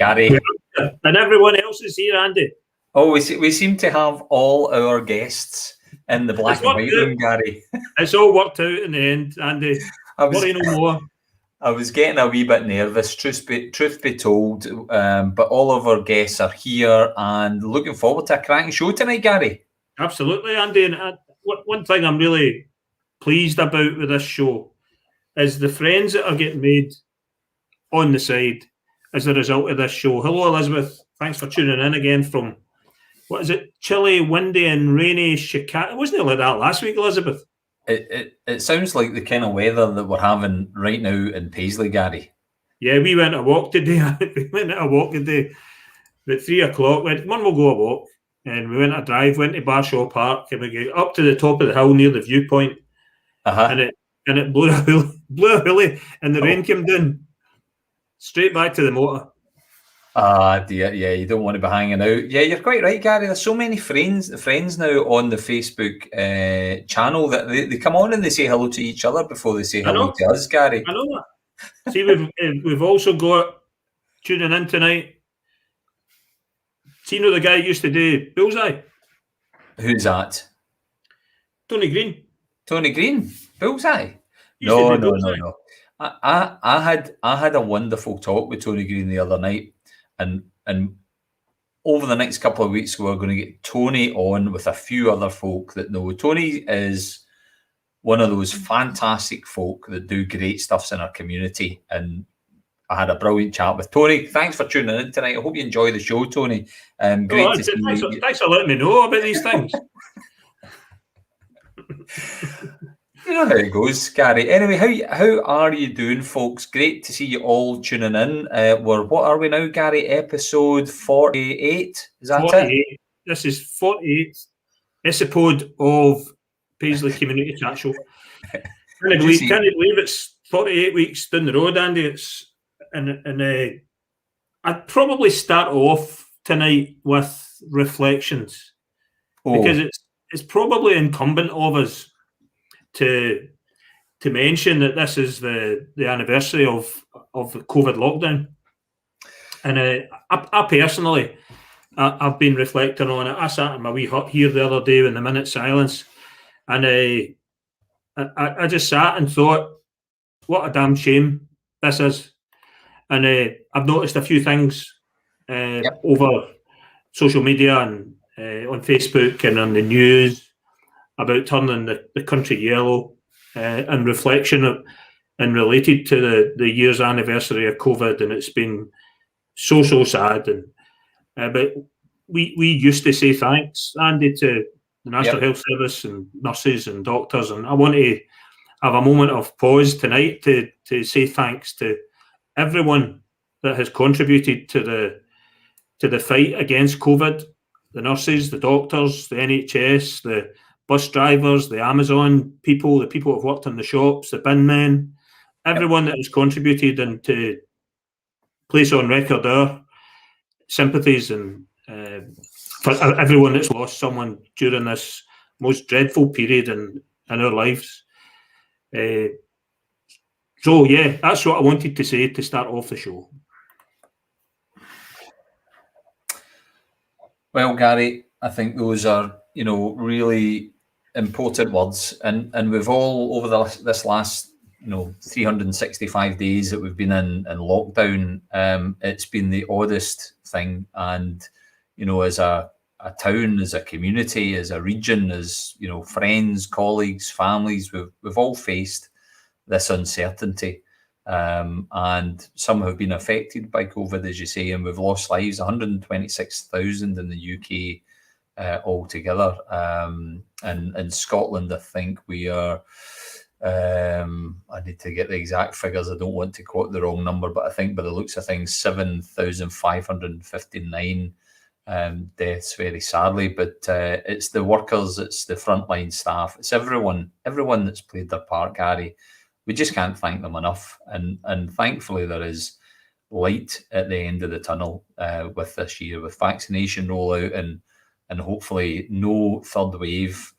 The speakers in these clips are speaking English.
Gary. And everyone else is here, Andy. Oh, we seem to have all our guests in the black and white room, Gary. It's all worked out in the end, Andy. Worry no more. I was getting a wee bit nervous, truth be told, but all of our guests are here and looking forward to a cracking show tonight, Gary. Absolutely, Andy. And one thing I'm really pleased about with this show is the friends that are getting made on the side as a result of this show. Hello, Elizabeth. Thanks for tuning in again from, what is it, chilly, windy and rainy Chicago. Wasn't it like that last week, Elizabeth? It sounds like the kind of weather that we're having right now in Paisley, Gary. Yeah, we went a walk today. We went a walk today at 3 o'clock. One will go a walk. And we went a drive, went to Barshaw Park, and we got up to the top of the hill near the viewpoint. And it blew a hoolie, and the rain came down. Straight back to the motor. Dear, yeah, you don't want to be hanging out. Yeah, you're quite right, Gary. There's so many friends now on the Facebook channel that they come on and they say hello to each other before they say hello to us, Gary. I know that. See, we've also got tuning in tonight. See, you know the guy who used to do Bullseye? Who's that? Tony Green. Tony Green? Bullseye? No. I had a wonderful talk with Tony Green the other night, and over the next couple of weeks we're going to get Tony on with a few other folk that know. Tony is one of those fantastic folk that do great stuffs in our community, and I had a brilliant chat with Tony. Thanks for tuning in tonight. I hope you enjoy the show, Tony. Great to see you. Thanks for letting me know about these things. You know how it goes, Gary. Anyway, how are you doing, folks? Great to see you all tuning in. What are we now, Gary? Episode 48? Is that 48. it? This is 48 episode of Paisley Community Chat Show. Can't believe it's 48 weeks down the road, Andy. I'd probably start off tonight with reflections because it's probably incumbent of us to mention that this is the anniversary of the COVID lockdown, and I personally, I've been reflecting on it. I sat in my wee hut here the other day in the minute silence, and I just sat and thought, what a damn shame this is. And I've noticed a few things over social media and on Facebook and on the news about turning the country yellow, and reflection and related to the year's anniversary of COVID, and it's been so sad. And but we used to say thanks, Andy, to the National Health Service and nurses and doctors, and I want to have a moment of pause tonight to say thanks to everyone that has contributed to the fight against COVID: the nurses, the doctors, the NHS, the bus drivers, the Amazon people, the people who've worked in the shops, the bin men, everyone that has contributed, and to place on record our sympathies and for everyone that's lost someone during this most dreadful period in our lives. So yeah, that's what I wanted to say to start off the show. Well, Gary, I think those are, really important words, and we've all over this last 365 days that we've been in lockdown, it's been the oddest thing, and as a town, as a community, as a region, as friends, colleagues, families, we've all faced this uncertainty, and some have been affected by COVID, as you say, and we've lost lives, 126,000 in the UK altogether. And in Scotland, I think we are, I need to get the exact figures, I don't want to quote the wrong number, but I think by the looks of things, 7,559 deaths, very sadly. But it's the workers, it's the frontline staff, it's everyone that's played their part, Gary. We just can't thank them enough, and thankfully there is light at the end of the tunnel with this year, with vaccination rollout and hopefully no third wave.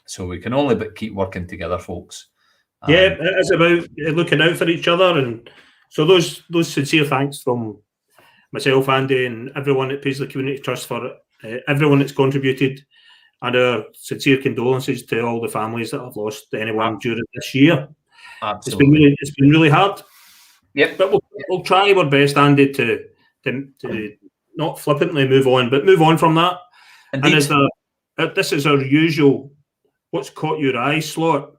So we can only but keep working together, folks. Yeah, it's about looking out for each other, and so those sincere thanks from myself, Andy, and everyone at Paisley Community Trust for everyone that's contributed, and our sincere condolences to all the families that have lost anyone during this year. Absolutely. It's been really hard. Yep. But we'll try our best, Andy, to not flippantly move on, but move on from that. Indeed. And this is our usual what's caught your eye slot.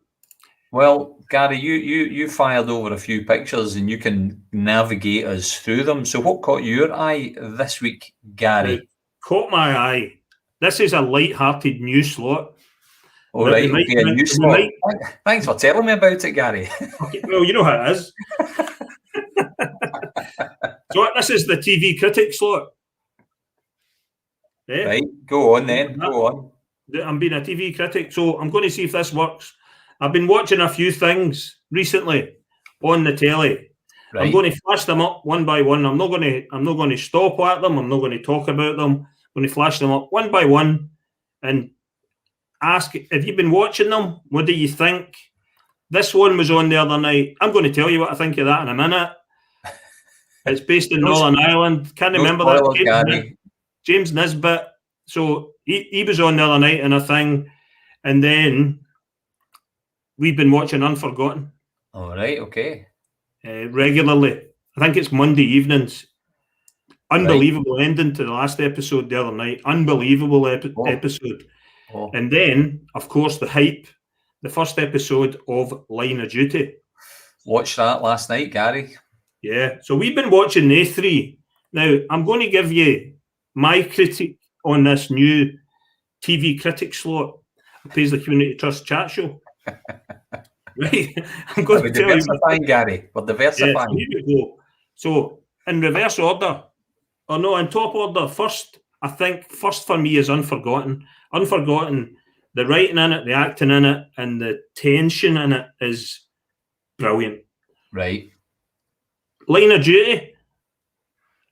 Well, Gary, you fired over a few pictures and you can navigate us through them. So what caught your eye this week, Gary? It caught my eye. This is a light-hearted new slot. All right, okay, a new slot. Thanks for telling me about it, Gary. Okay, well, you know how it is. So this is the TV critic slot. Yeah. Right, go on then, go on. I'm being a TV critic, so I'm going to see if this works. I've been watching a few things recently on the telly. Right. I'm going to flash them up one by one. I'm not going to stop at them. I'm not going to talk about them. I'm going to flash them up one by one and ask, have you been watching them? What do you think? This one was on the other night. I'm going to tell you what I think of that in a minute. It's based in Northern Ireland. Can't remember that. James Nisbet. So he was on the other night in a thing, and then we've been watching Unforgotten. All right, okay. Regularly. I think it's Monday evenings. Unbelievable ending to the last episode the other night. Unbelievable episode. Oh. And then, of course, the hype. The first episode of Line of Duty. Watched that last night, Gary. Yeah. So we've been watching they three. Now, I'm going to give you my critique on this new TV critic slot. Paisley Community Trust chat show. Right? I'm going to tell you. Gary. We're diversifying. Yeah, here we go. So, in reverse order, or no, in top order, first for me is Unforgotten. Unforgotten, the writing in it, the acting in it, and the tension in it is brilliant. Right. Line of Duty,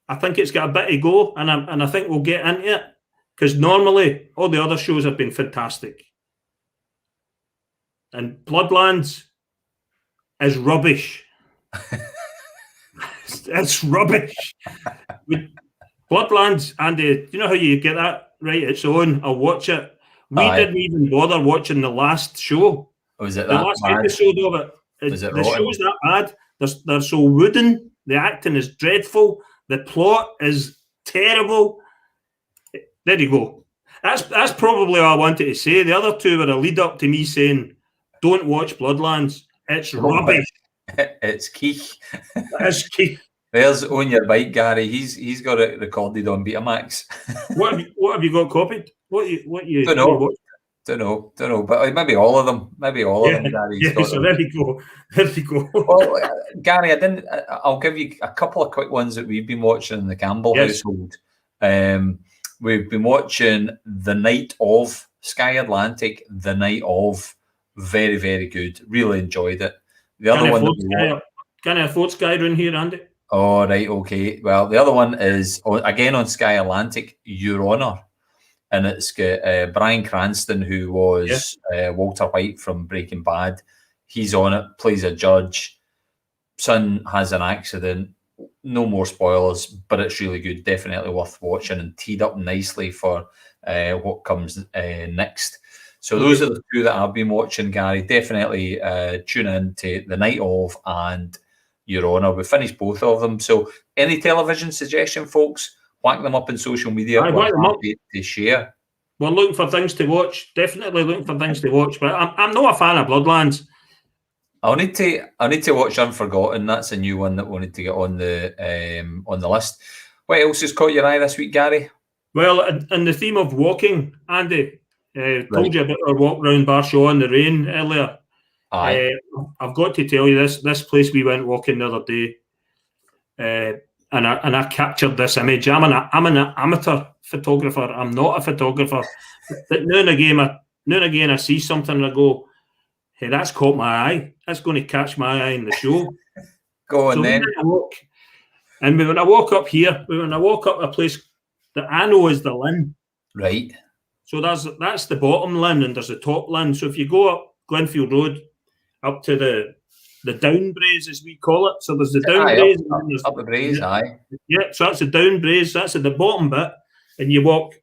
I think it's got a bit to go, and I think we'll get into it, because normally all the other shows have been fantastic. And Bloodlands is rubbish. It's rubbish. Bloodlands, Andy, you know how you get that right? It's on. I'll watch it. We didn't even bother watching the last show. Was it the last episode of it? The show's that bad. They're so wooden. The acting is dreadful. The plot is terrible. There you go. That's probably all I wanted to say. The other two were a lead up to me saying, "Don't watch Bloodlands. It's rubbish." It's Keith. It's Keith. There's On Your Bike, Gary. He's got it recorded on Betamax. What have you got copied? What you Don't know. But maybe all of them. Maybe all of them, Gary. Yeah, so there you go. There you go. Well, Gary, I'll give you a couple of quick ones that we've been watching in the Campbell household. We've been watching The Night of Sky Atlantic. The Night of, very, very good. Really enjoyed it. The other one. Can I afford Sky around here, Andy? Oh, right, okay. Well, the other one is, again on Sky Atlantic, Your Honour. And it's got Bryan Cranston, who was Walter White from Breaking Bad. He's on it, plays a judge. Son has an accident. No more spoilers, but it's really good. Definitely worth watching and teed up nicely for what comes next. So those are the two that I've been watching, Gary. Definitely tune in to The Night Of and Your Honour. We finished both of them. So any television suggestion, folks, whack them up in social media. We're happy to share. We're looking for things to watch. Definitely looking for things to watch. But I'm not a fan of Bloodlands. I'll need to watch Unforgotten. That's a new one that we need to get on the list. What else has caught your eye this week, Gary? Well, in the theme of walking, Andy, told you about our walk round Barshaw in the rain earlier. Aye. I've got to tell you this place we went walking the other day, and I captured this image. I'm an amateur photographer. I'm not a photographer. But now and again I see something and I go, hey, that's caught my eye. That's going to catch my eye in the show. Go on then. When I walk up here, when I walk up a place that I know is the Lynn. Right. So that's the bottom Lynn and there's the top Lynn. So if you go up Glenfield Road up to the the down braes, as we call it. So there's the down braes. Up the braes, aye. Yeah, so that's the down braes. That's at the bottom bit. And you walk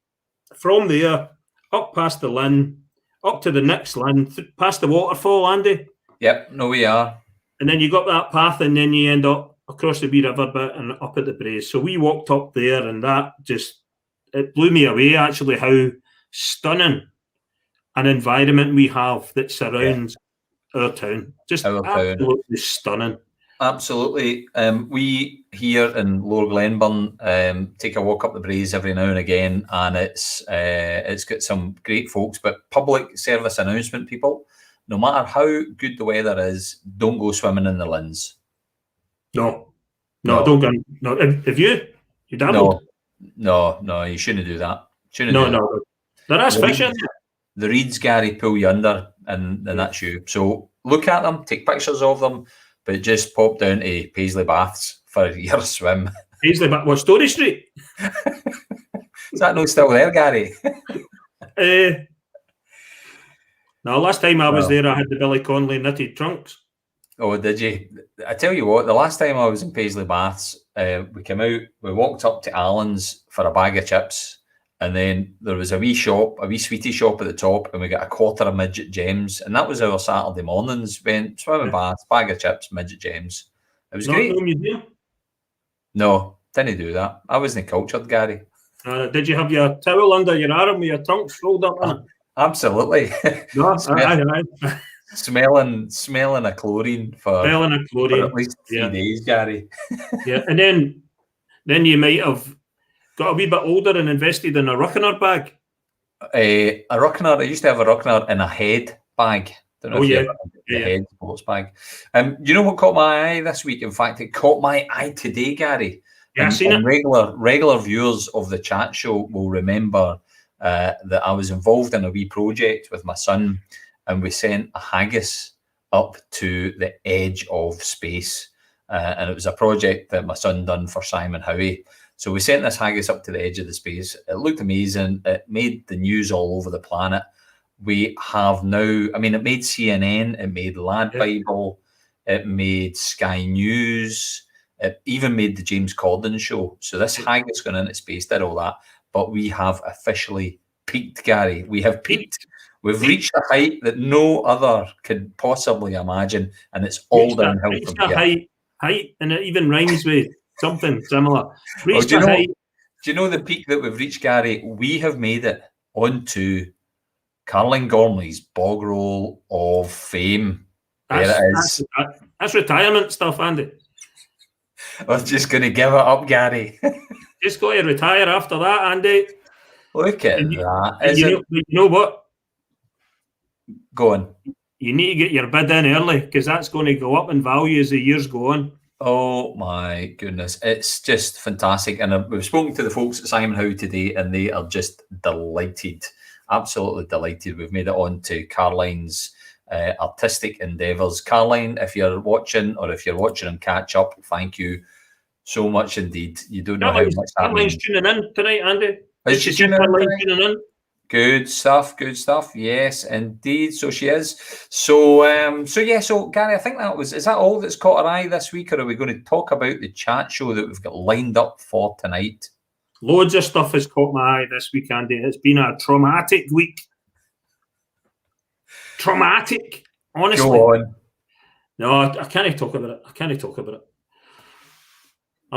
from there up past the Linn, up to the next Linn, past the waterfall, Andy. Yep, no, we are. And then you got that path, and then you end up across the wee river bit and up at the braes. So we walked up there, and that it blew me away, actually, how stunning an environment we have that surrounds our town. Just absolutely stunning. Absolutely. We here in Lower Glenburn take a walk up the braes every now and again, and it's got some great folks. But public service announcement, people, no matter how good the weather is, don't go swimming in the Linns. No, don't go. No, have you dabbled? No, you shouldn't do that. No. There is fish in there. The reeds, Gary, pull you under, and that's you. So look at them, take pictures of them, but just pop down to Paisley Baths for your swim. Paisley Baths, what, Story Street? Is that no still there, Gary? No, last time I was there, I had the Billy Connolly knitted trunks. Oh, did you? I tell you what, the last time I was in Paisley Baths, we came out, we walked up to Allen's for a bag of chips, and then there was a wee sweetie shop at the top, and we got a quarter of midget gems, and that was our Saturday mornings. Went swimming baths, bag of chips, midget gems. It was great. No, didn't do that. I wasn't cultured, Gary. Did you have your towel under your arm with your trunks rolled up in it? Absolutely. No, smelling a chlorine for at least 3 days, Gary. Yeah, and then you might have got a wee bit older and invested in a Ruckner bag. A Ruckner. I used to have a Ruckner in a head bag. Don't know if you ever had the head sports bag. You know what caught my eye this week? In fact, it caught my eye today, Gary. Yeah, I've seen it. Regular viewers of the chat show will remember that I was involved in a wee project with my son, and we sent a haggis up to the edge of space. And it was a project that my son done for Simon Howie. So we sent this haggis up to the edge of the space. It looked amazing. It made the news all over the planet. We have now, I mean, it made CNN, it made Lad Bible, it made Sky News, it even made the James Corden show. So this haggis going into space did all that. But we have officially peaked, Gary. We have peaked. We've reached a height that no other could possibly imagine, and it's all downhill from here. Height, and it even rhymes with something similar. Do you know the peak that we've reached, Gary? We have made it onto Caroline Gormley's bog roll of fame. That's retirement stuff, Andy. We're just going to give it up, Gary. Just got to retire after that, Andy. Look at that. You know what? Go on. You need to get your bid in early, because that's going to go up in value as the years go on. Oh my goodness. It's just fantastic. And we've spoken to the folks at Simon Howe today, and they are just delighted. Absolutely delighted. We've made it on to Caroline's artistic endeavours. Caroline, if you're watching, or if you're watching and catch up, thank you so much indeed. You don't know how much that means. Caroline's tuning in tonight, Andy. Is she tuning in? Good stuff. Yes, indeed. So she is. So Gary, I think is that all that's caught our eye this week, or are we going to talk about the chat show that we've got lined up for tonight? Loads of stuff has caught my eye this week, Andy. It's been a traumatic week. Traumatic, honestly. Go on. No, I can't talk about it. I'm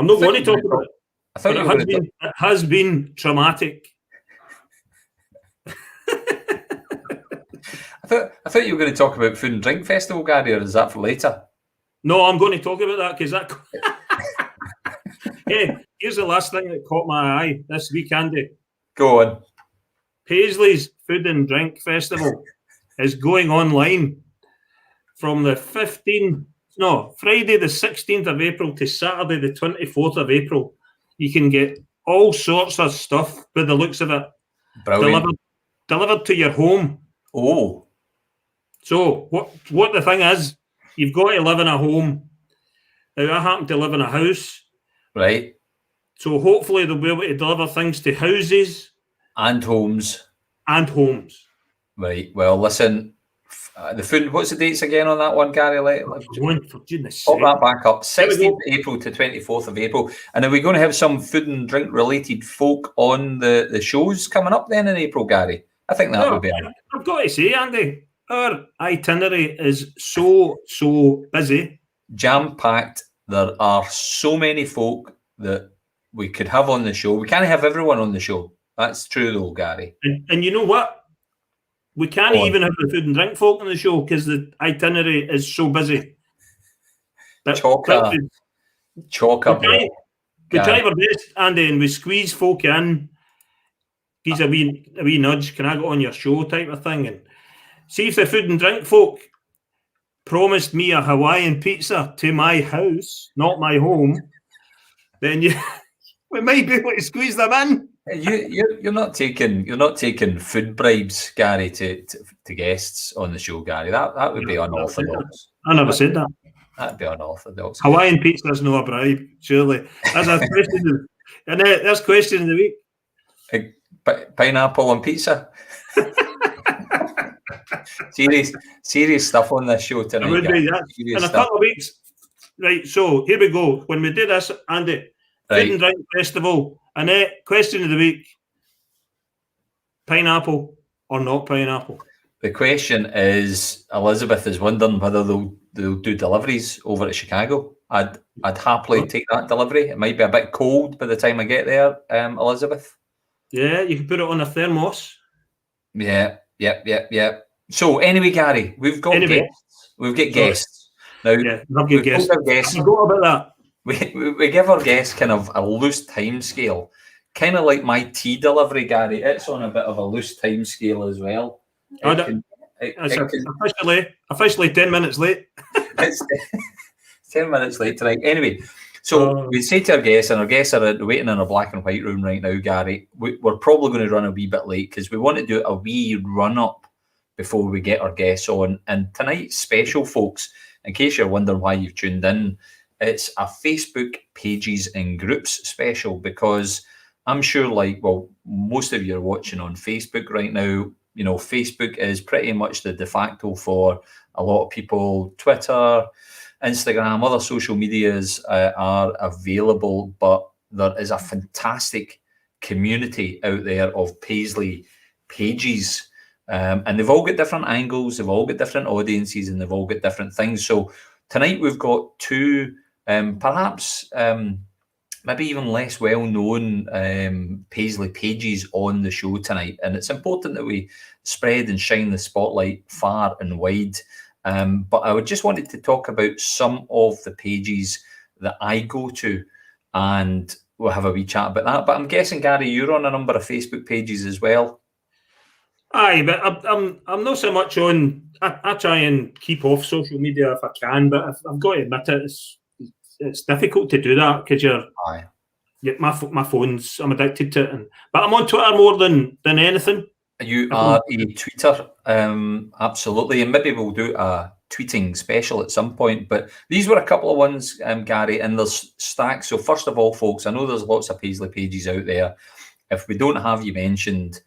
not going to talk about it. I thought it has been traumatic. I thought you were going to talk about Food and Drink Festival, Gary, or is that for later? No, I'm going to talk about that because that. Hey, here's the last thing that caught my eye this week, Andy. Go on. Paisley's Food and Drink Festival is going online from the Friday the 16th of April to Saturday the 24th of April. You can get all sorts of stuff by the looks of it. Brilliant. Delivered to your home. Oh. So what the thing is, you've got to live in a home. Now, I happen to live in a house. Right. So hopefully they'll be able to deliver things to houses. And homes. Right. Well, listen, The food. What's the dates again on that one, Gary? For goodness pop sake. that back up. 16th April to 24th of April. And are we going to have some food and drink related folk on the shows coming up then in April, Gary? I think that would be. I've got to say, Andy, our itinerary is so busy, jam-packed. There are so many folk that we could have on the show. We can't have everyone on the show. That's true, though, Gary. And you know what? We can't even have the food and drink folk on the show because the itinerary is so busy. Chocker. We try our best, Andy, and we squeeze folk in. He's a wee nudge. Can I go on your show type of thing? And see if the food and drink folk promised me a Hawaiian pizza to my house, not my home, then we might be able to squeeze them in. You're not taking food bribes, Gary, to guests on the show, Gary. That would be unorthodox. I never said that. That'd be unorthodox. Hawaiian pizza is no a bribe, surely. That's a question. And that's question of the week. Pineapple on pizza. serious stuff on this show tonight. It would be that. In a couple of weeks. Right, so here we go. When we do this, Andy, Food and Drink Festival, and question of the week, pineapple or not pineapple? The question is, Elizabeth is wondering whether they'll do deliveries over at Chicago. I'd happily take that delivery. It might be a bit cold by the time I get there, Elizabeth. Yeah, you can put it on a thermos. Yeah. So anyway, Gary, we've got guests. We've got guests. Now, we've guests. I forgot about that. We give our guests kind of a loose time scale. Kind of like my tea delivery, Gary. It's on a bit of a loose time scale as well. Officially 10 minutes late. It's 10 minutes late tonight. Anyway, so we say to our guests, and our guests are waiting in a black and white room right now, Gary. We're probably going to run a wee bit late because we want to do a wee run-up before we get our guests on. And tonight's special, folks, in case you're wondering why you've tuned in, it's a Facebook pages and groups special because I'm sure, most of you are watching on Facebook right now. You know, Facebook is pretty much the de facto for a lot of people. Twitter, Instagram, other social medias are available, but there is a fantastic community out there of Paisley pages. And they've all got different angles, they've all got different audiences, and they've all got different things. So tonight we've got two, perhaps maybe even less well-known Paisley pages on the show tonight. And it's important that we spread and shine the spotlight far and wide. But I just wanted to talk about some of the pages that I go to, and we'll have a wee chat about that. But I'm guessing, Gary, you're on a number of Facebook pages as well. Aye, but I'm not so much on. I try and keep off social media if I can, but I've got to admit it's difficult to do that because my phone's, I'm addicted to it. But I'm on Twitter more than anything. You are a tweeter, absolutely, and maybe we'll do a tweeting special at some point. But these were a couple of ones, Gary, and there's stacks. So first of all, folks, I know there's lots of Paisley pages out there. If we don't have you mentioned,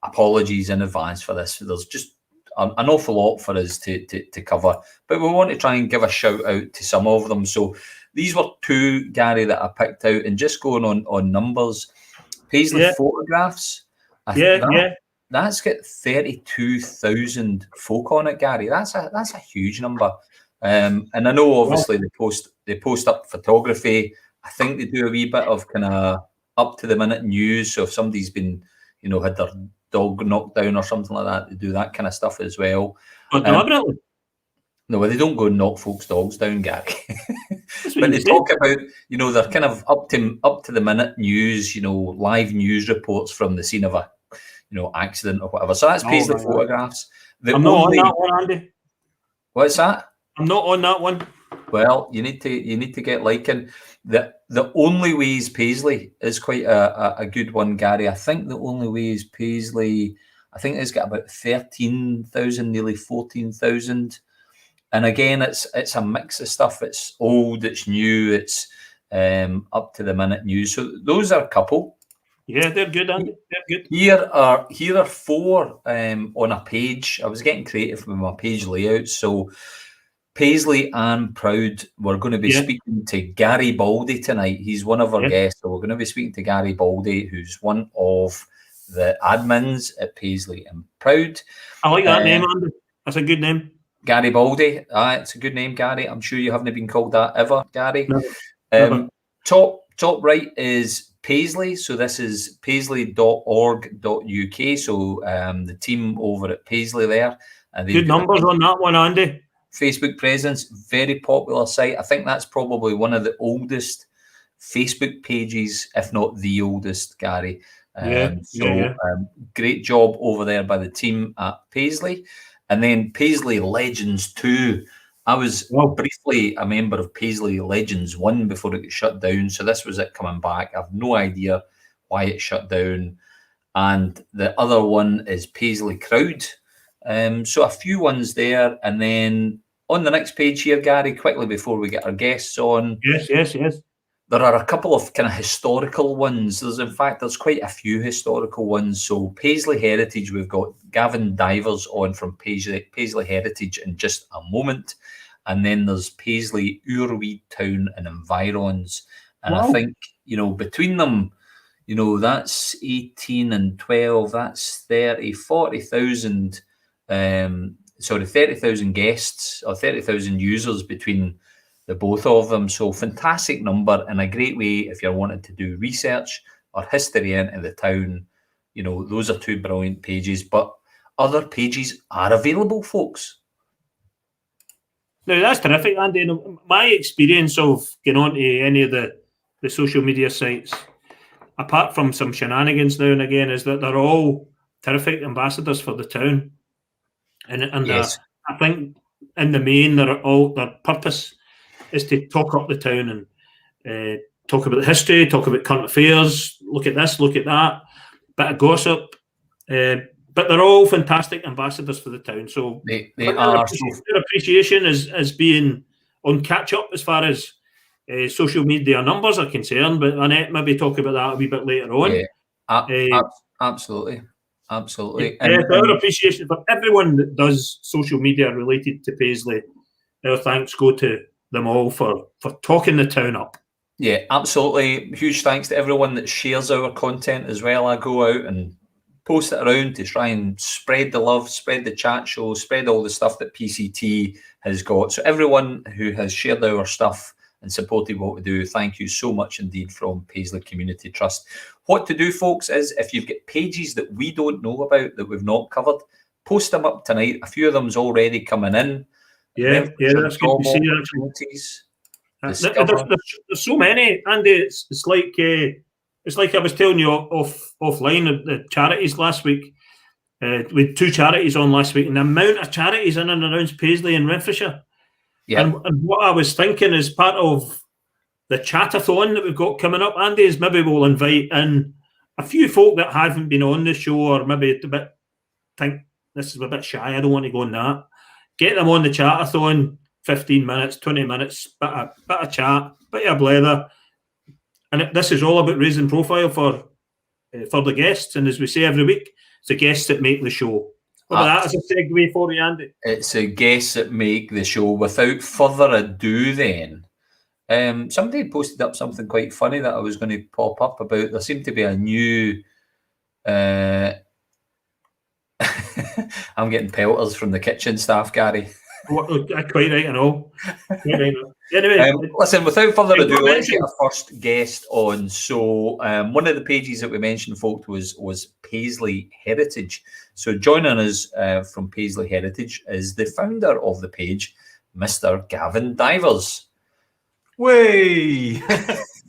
apologies in advance for this. There's just an awful lot for us to cover, but we want to try and give a shout out to some of them. So these were two, Gary, that I picked out, and just going on numbers. Paisley photographs. That's got 32,000 folk on it, Gary. That's a huge number. And I know obviously they post up photography. I think they do a wee bit of kind of up to the minute news. So if somebody's been, had their dog knocked down or something like that, they do that kind of stuff as well. Deliberately? No, they don't go and knock folks' dogs down, Gary. But they talk about, they're kind of up to the minute news, live news reports from the scene of a accident or whatever. So that's Paisley photographs. I'm not on that one, Andy. What's that? I'm not on that one. Well, you need to get liking. The Only Ways Paisley is quite a good one, Gary. I think The Only Ways Paisley, I think it's got about 13,000, nearly 14,000. And again, it's a mix of stuff. It's old, it's new, it's up to the minute news. So those are a couple. Yeah, they're good, Andy. They're good. Here are 4 on a page. I was getting creative with my page layout. So Paisley and Proud, we're going to be speaking to Gary Baldy tonight. He's one of our guests. So we're going to be speaking to Gary Baldy, who's one of the admins at Paisley and Proud. I like that name, Andy. That's a good name. Gary Baldy. It's a good name, Gary. I'm sure you haven't been called that ever, Gary. Never. Top right is Paisley. So this is paisley.org.uk. So the team over at Paisley there. And good numbers on that one, Andy. Facebook presence, very popular site. I think that's probably one of the oldest Facebook pages, if not the oldest, Gary. Great job over there by the team at Paisley. And then Paisley Legends 2. I was briefly a member of Paisley Legends 1 before it got shut down. So this was it coming back. I have no idea why it shut down. And the other one is Paisley Crowd. So a few ones there. And then on the next page here, Gary, quickly before we get our guests on. Yes. There are a couple of kind of historical ones. There's quite a few historical ones. So Paisley Heritage, we've got Gavin Divers on from Paisley Heritage in just a moment. And then there's Paisley, Urweed Town and Environs. And I think, between them, that's 18 and 12, that's 40,000 guests or 30,000 users between the both of them. So fantastic number and a great way if you're wanting to do research or history into the town. Those are 2 brilliant pages, but other pages are available, folks. No, that's terrific, Andy. My experience of getting onto any of the social media sites, apart from some shenanigans now and again, is that they're all terrific ambassadors for the town. And yes. I think in the main, their purpose is to talk up the town and talk about the history, talk about current affairs, look at this, look at that, bit of gossip. But they're all fantastic ambassadors for the town. So they are. Their appreciation is being on catch up as far as social media numbers are concerned. But Annette maybe talk about that a wee bit later on. Yeah, absolutely. Our appreciation for everyone that does social media related to Paisley. Our thanks go to them all for talking the town up. Yeah, absolutely. Huge thanks to everyone that shares our content as well. I go out and post it around to try and spread the love, spread the chat show, spread all the stuff that PCT has got. So everyone who has shared our stuff and supported what we do, thank you so much indeed from Paisley Community Trust. What to do, folks, is if you've got pages that we don't know about, that we've not covered, post them up tonight. A few of them's already coming in. Yeah, that's good to see, actually. There's so many, Andy. It's like I was telling you offline, the charities last week. We had 2 charities on last week, and the amount of charities in and around Paisley and Renfrewshire. Yeah. And what I was thinking is part of the chat-a-thon that we've got coming up, Andy, is maybe we'll invite in a few folk that haven't been on the show or maybe think this is a bit shy, I don't want to go on that. Get them on the chat-a-thon, 15 minutes, 20 minutes, bit of chat, bit of blather. And this is all about raising profile for the guests. And as we say every week, it's the guests that make the show. What about that as a segue for you, Andy? It's the guests that make the show. Without further ado then, somebody posted up something quite funny that I was going to pop up about. There seemed to be a new... I'm getting pelters from the kitchen staff, Gary. Quite right, I know. Anyway, listen, without further ado, let's get our first guest on. So one of the pages that we mentioned, folks, was Paisley Heritage. So joining us from Paisley Heritage is the founder of the page, Mr. Gavin Divers. Way!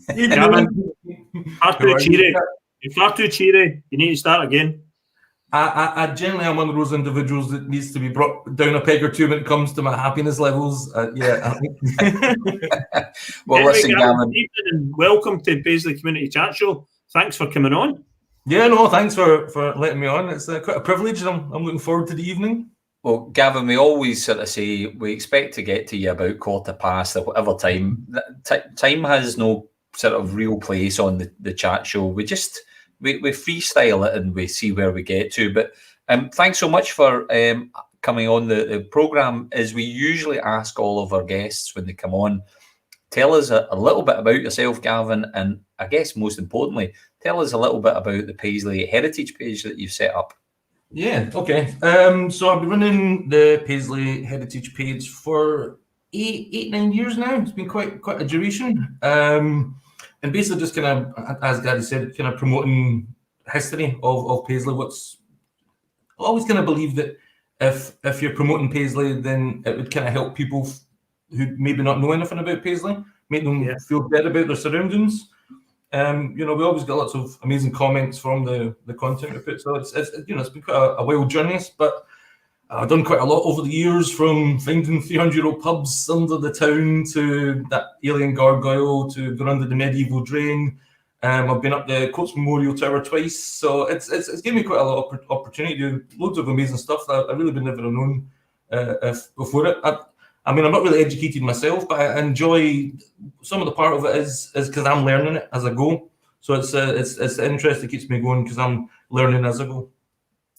Gavin, far too cheery. You're far too cheery. You need to start again. I generally am one of those individuals that needs to be brought down a peg or two when it comes to my happiness levels. Well, listen, Gavin. Good evening and welcome to Paisley Community Chat Show. Thanks for coming on. Yeah, no, thanks for letting me on. It's quite a privilege, and I'm looking forward to the evening. Well, Gavin, we always sort of say we expect to get to you about 15:15 or whatever time. Time has no sort of real place on the chat show. We just we freestyle it and we see where we get to. But thanks so much for coming on the program. As we usually ask all of our guests when they come on, tell us a little bit about yourself, Gavin, and I guess most importantly, tell us a little bit about the Paisley Heritage page that you've set up. Yeah, okay. So I've been running the Paisley Heritage page for 9 years now. It's been quite a duration. And basically just kind of, as Gary said, kind of promoting history of Paisley. I always kind of believe that if you're promoting Paisley, then it would kind of help people who maybe not know anything about Paisley, make them feel better about their surroundings. We always get lots of amazing comments from the content we put. So it's been quite a wild journey, but I've done quite a lot over the years, from finding 300-year-old pubs under the town to that alien gargoyle to going under the medieval drain. I've been up the Coates Memorial Tower twice, so it's given me quite a lot of opportunity to do loads of amazing stuff that I've really been never known before it. I'm not really educated myself, but I enjoy some of the part of it is because I'm learning it as I go. So it's the interest that keeps me going, because I'm learning as I go.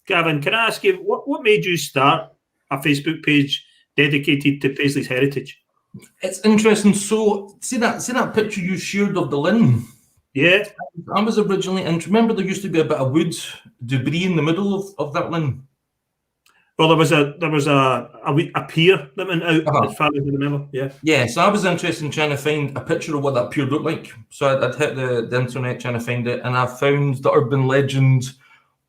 Gavin, can I ask you, what made you start a Facebook page dedicated to Paisley's heritage? It's interesting. So see that picture you shared of the Lynn? Yeah. I was originally, and remember there used to be a bit of wood debris in the middle of that Lynn? Well, there was a pier that went out, as far as I remember. Yeah. Yeah, so I was interested in trying to find a picture of what that pier looked like. So I'd hit the internet trying to find it, and I found the urban legend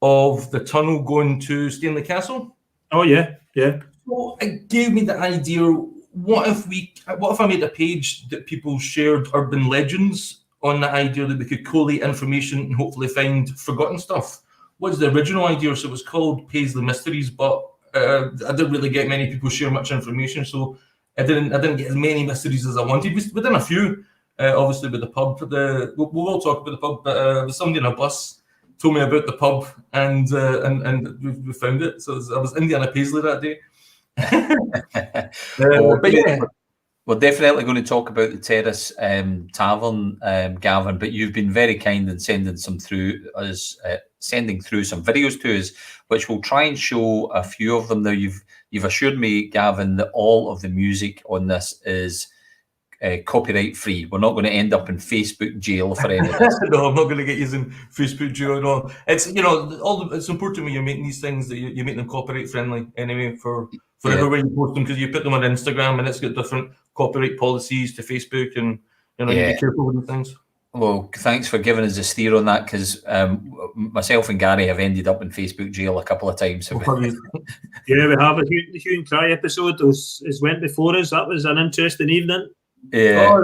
of the tunnel going to Stanley Castle. Oh yeah, yeah. So it gave me the idea, what if I made a page that people shared urban legends on, the idea that we could collate information and hopefully find forgotten stuff. What's the original idea? So it was called Paisley Mysteries, but I didn't really get many people share much information, so I didn't get as many mysteries as I wanted. We done a few, obviously with the pub. We'll all talk about the pub, but there was somebody in a bus told me about the pub, and we found it. So I was Indiana Paisley that day. But yeah. We're definitely going to talk about the Terrace Tavern, Gavin, but you've been very kind in sending through some videos to us, which we'll try and show a few of them. Now, you've assured me, Gavin, that all of the music on this is copyright free. We're not going to end up in Facebook jail for any of this. No, I'm not going to get using Facebook jail at all. It's it's important when you're making these things that you make them copyright friendly anyway for everywhere you post them, because you put them on Instagram and it's got different copyright policies to Facebook, and you be careful with the things. Well, thanks for giving us a steer on that, because myself and Gary have ended up in Facebook jail a couple of times. Yeah, we have. The Hue and Cry episode has went before us. That was an interesting evening. Yeah.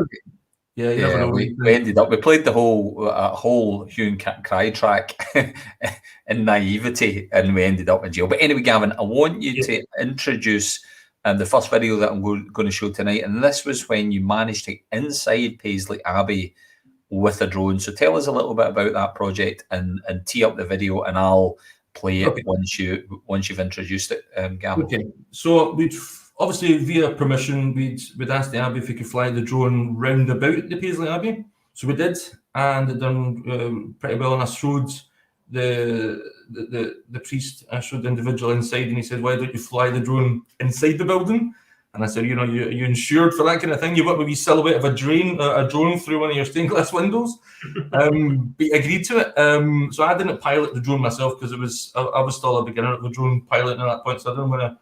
We ended up. We played the whole Hue and Cry track in naivety, and we ended up in jail. But anyway, Gavin, I want you to introduce the first video that I'm going to show tonight, and this was when you managed to get inside Paisley Abbey with a drone. So tell us a little bit about that project and tee up the video, and I'll play it once you've introduced it, Gavin. Okay. So we'd obviously, via permission, we'd asked the Abbey if we could fly the drone round about the Paisley Abbey. So we did, and it done pretty well. And I showed the priest, I showed the individual inside, and he said, "Why don't you fly the drone inside the building?" And I said, "Are you insured for that kind of thing? You want a wee silhouette of a drone through one of your stained glass windows?" But he agreed to it. So I didn't pilot the drone myself, because I was still a beginner at the drone piloting at that point, so I didn't want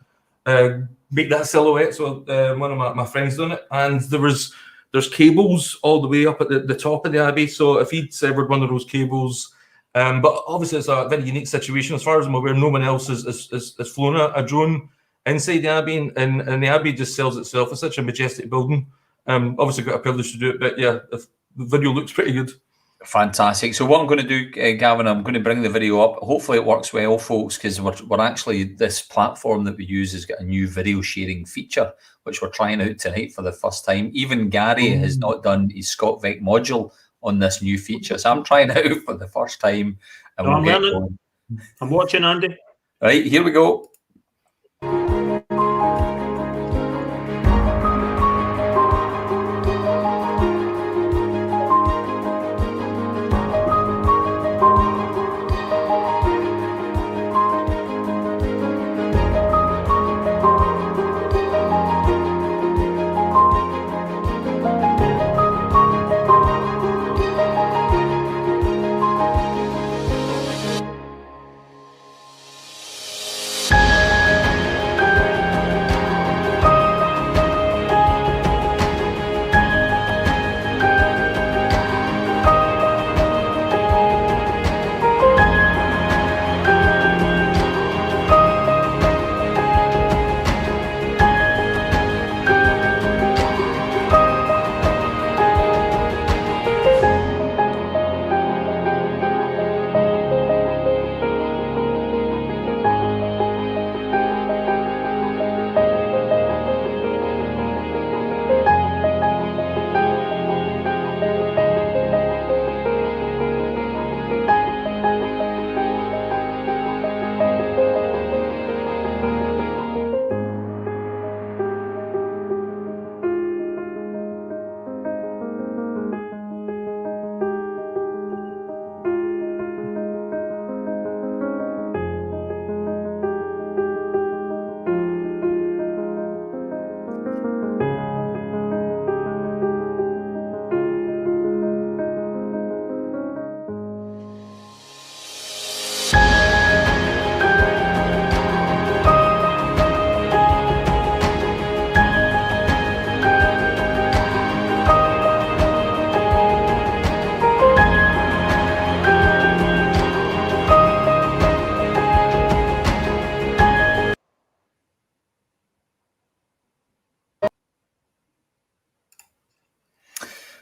to make that silhouette. So one of my friends done it, and there's cables all the way up at the top of the Abbey. So if he'd severed one of those cables, but obviously it's a very unique situation. As far as I'm aware, no one else has flown a drone inside the Abbey, and the Abbey just sells itself. It's such a majestic building. Obviously got a privilege to do it, but yeah, the video looks pretty good. Fantastic. So what I'm going to do, Gavin, I'm going to bring the video up. Hopefully it works well, folks, because we're actually, this platform that we use has got a new video sharing feature, which we're trying out tonight for the first time. Even Gary has not done his Scott Vec module on this new feature, so I'm trying it out for the first time. And I'm learning. I'm watching, Andy. Right, here we go.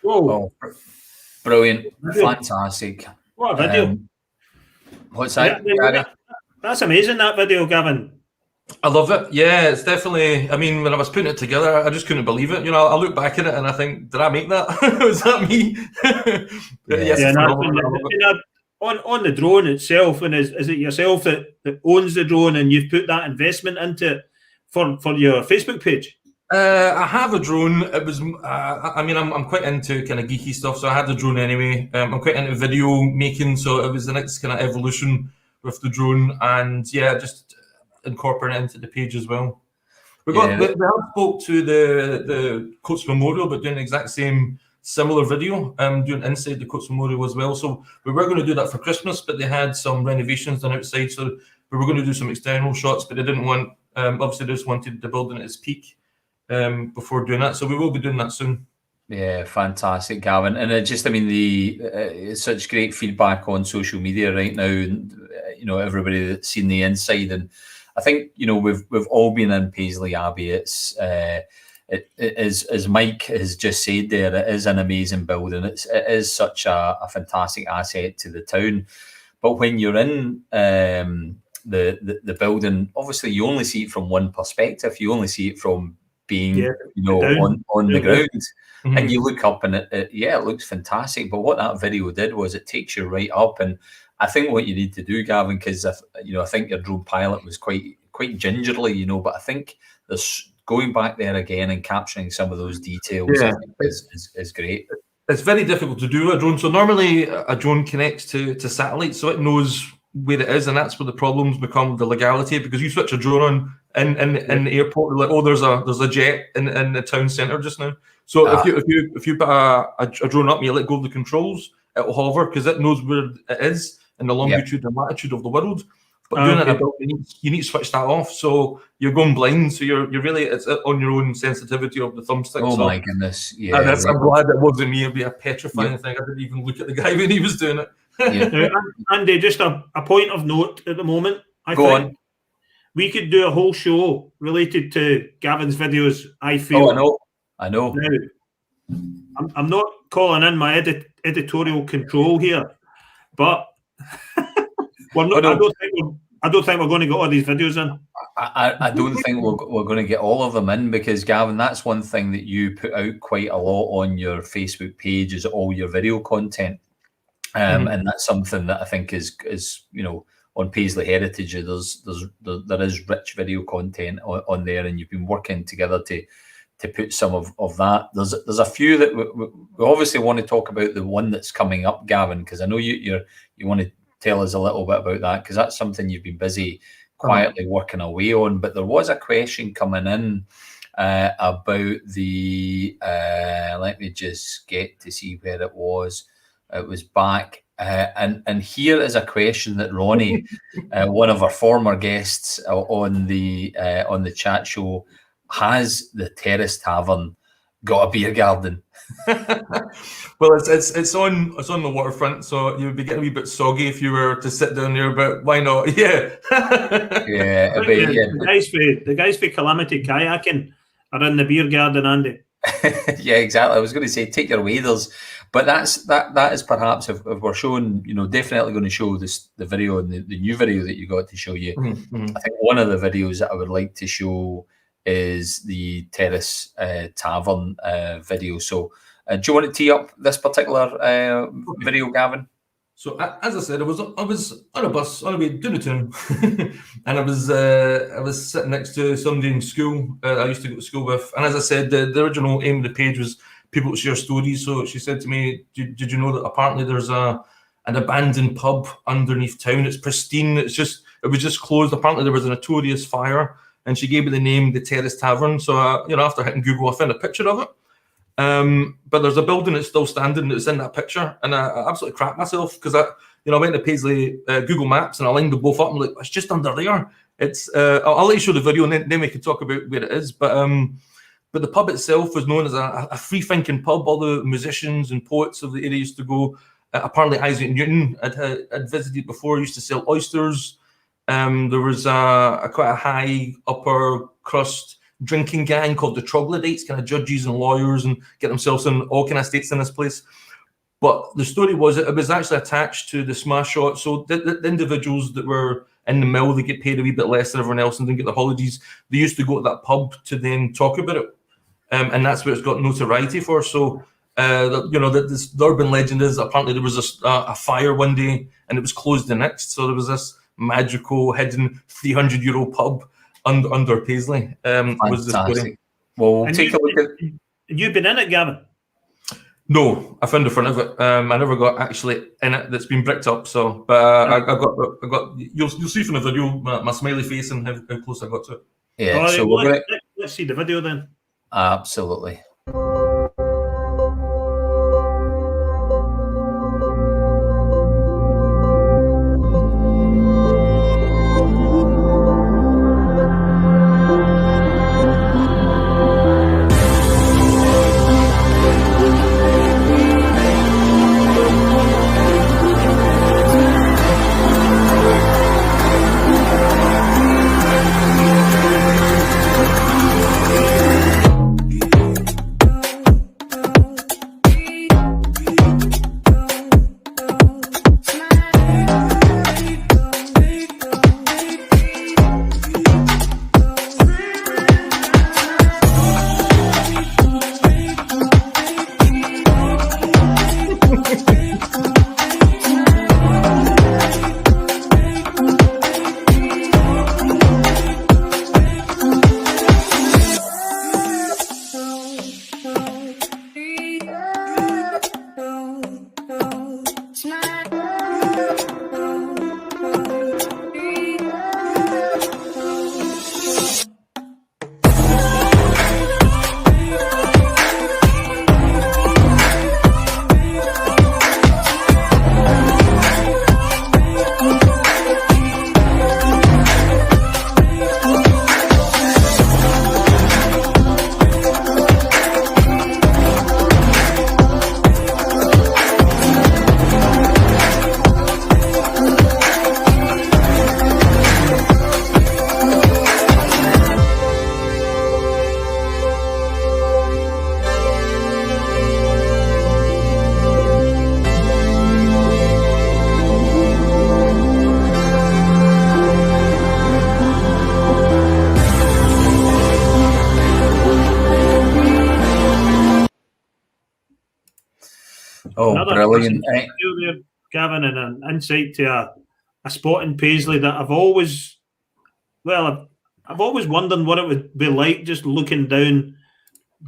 Oh, brilliant, video. fantastic. What a video! What's that, Gary? That's amazing. That video, Gavin. I love it. Yeah, it's definitely. I mean, when I was putting it together, I just couldn't believe it. You know, I look back at it and I think, did I make that? Was that me? Yes, Yeah, on the drone itself, and is it yourself that owns the drone, and you've put that investment into it for your Facebook page? I have a drone. It was. I mean, I'm quite into kind of geeky stuff, so I had the drone anyway. I'm quite into video making, so it was the next kind of evolution with the drone, and yeah, just incorporate it into the page as well. We have spoke to the Coates Memorial, but doing the exact same similar video, doing inside the Coates Memorial as well. So we were going to do that for Christmas, but they had some renovations done outside, so we were going to do some external shots, but they didn't want. Obviously, they just wanted the building at its peak before doing that. So we will be doing that soon. Yeah, fantastic, Gavin. And I mean, such great feedback on social media right now. And, everybody that's seen the inside, and I think we've all been in Paisley Abbey. It's it is, as Mike has just said there, it is an amazing building. It is such a fantastic asset to the town. But when you're in the building, obviously you only see it from one perspective. You only see it from being on the ground. Mm-hmm. And you look up and it looks fantastic. But what that video did was it takes you right up. And I think what you need to do, Gavin, because I think your drone pilot was quite gingerly, but I think there's going back there again and capturing some of those details is great. It's very difficult to do a drone. So normally a drone connects to satellite, so it knows where it is, and that's where the problems become the legality, because you switch a drone on in the airport, like, oh, there's a jet in the town centre just now. So if you put a drone up and you let go of the controls, it will hover because it knows where it is in the longitude and latitude of the world. But doing it, you need to switch that off. So you're going blind. So you're really, it's on your own sensitivity of the thumbstick. Oh, so, my goodness. Yeah. I'm glad it wasn't me. It'd be a petrifying thing. I didn't even look at the guy when he was doing it. Andy, just a point of note at the moment. I think we could do a whole show related to Gavin's videos, I feel. Oh, I know. Now, I'm not calling in my editorial control here, but I don't think we're going to get all these videos in. I don't think we're going to get all of them in, because, Gavin, that's one thing that you put out quite a lot on your Facebook page, is all your video content. And that's something that I think is on Paisley Heritage, there is rich video content on there, and you've been working together to put some of that. There's a few that we obviously want to talk about, the one that's coming up, Gavin, because I know you want to tell us a little bit about that, because that's something you've been busy quietly working away on. But there was a question coming in about the let me just get to see where it was. It was back, and here is a question that Ronnie, one of our former guests on the chat show, has the Terrace Tavern got a beer garden? Well, it's on the waterfront, so you'd be getting a wee bit soggy if you were to sit down there. But why not? Yeah, The guys for Calamity Kayaking are in the beer garden, Andy. Yeah, exactly. I was going to say take your waders, but that is perhaps, if we're showing, definitely going to show the video and the new video that you got to show you. Mm-hmm. I think one of the videos that I would like to show is the Terrace Tavern video. So do you want to tee up this particular video, Gavin? So as I said, I was on a bus on the way to the town, and I was sitting next to somebody in school I used to go to school with. And as I said, the original aim of the page was people to share stories. So she said to me, "Did you know that apparently there's an abandoned pub underneath town? It's pristine. It was just closed. Apparently there was a notorious fire." And she gave me the name, the Terrace Tavern. So after hitting Google, I found a picture of it. But there's a building that's still standing that's in that picture, and I absolutely crap myself because I went to Paisley Google Maps and I lined them both up. I'm like, it's just under there. It's I'll let you show the video and then we can talk about where it is. But the pub itself was known as a free-thinking pub. All the musicians and poets of the area used to go. Apparently, Isaac Newton had visited before. Used to sell oysters. There was quite a high upper crust drinking gang called the Troglodytes, kind of judges and lawyers, and get themselves in all kind of states in this place. But the story was it was actually attached to the smash shot. So the individuals that were in the mill, they get paid a wee bit less than everyone else and didn't get the holidays. They used to go to that pub to then talk about it. And that's what it's got notoriety for. So, the urban legend is apparently there was a fire one day and it was closed the next. So there was this magical hidden €300 pub under Paisley. Was the story. Well, we'll take a look at. You've been in it, Gavin? No, I found the front of it. I never got actually in it. That's been bricked up. So, but I got. You'll see from the video my smiley face and how close I got to it. Yeah. So let's see the video then. Absolutely. Oh, another brilliant. There, Gavin, and an insight to a spot in Paisley that I've always wondered what it would be like just looking down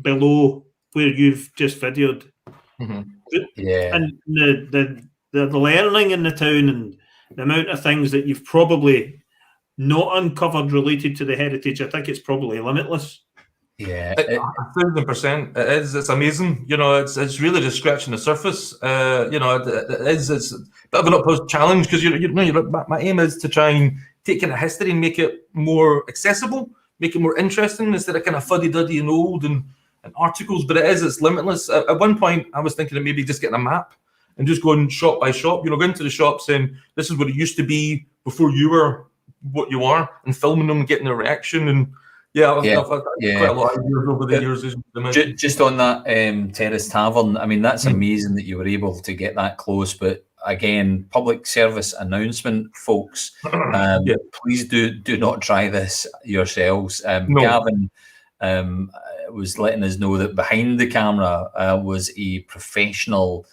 below where you've just videoed. Mm-hmm. Yeah. And the learning in the town and the amount of things that you've probably not uncovered related to the heritage, I think it's probably limitless. Yeah, 1,000%. It is. It's amazing. It's really just scratching the surface. It is. It's a bit of an uphill challenge because my aim is to try and take kind of history and make it more accessible, make it more interesting instead of kind of fuddy-duddy and old and articles. But it's limitless. At one point, I was thinking of maybe just getting a map and just going shop by shop. Going to the shop saying this is what it used to be before you were what you are, and filming them and getting their reaction and. I've had quite a lot of years over the years. Just on that Terrace Tavern, I mean, that's amazing that you were able to get that close. But again, public service announcement, folks, please do not try this yourselves. No. Gavin was letting us know that behind the camera was a professional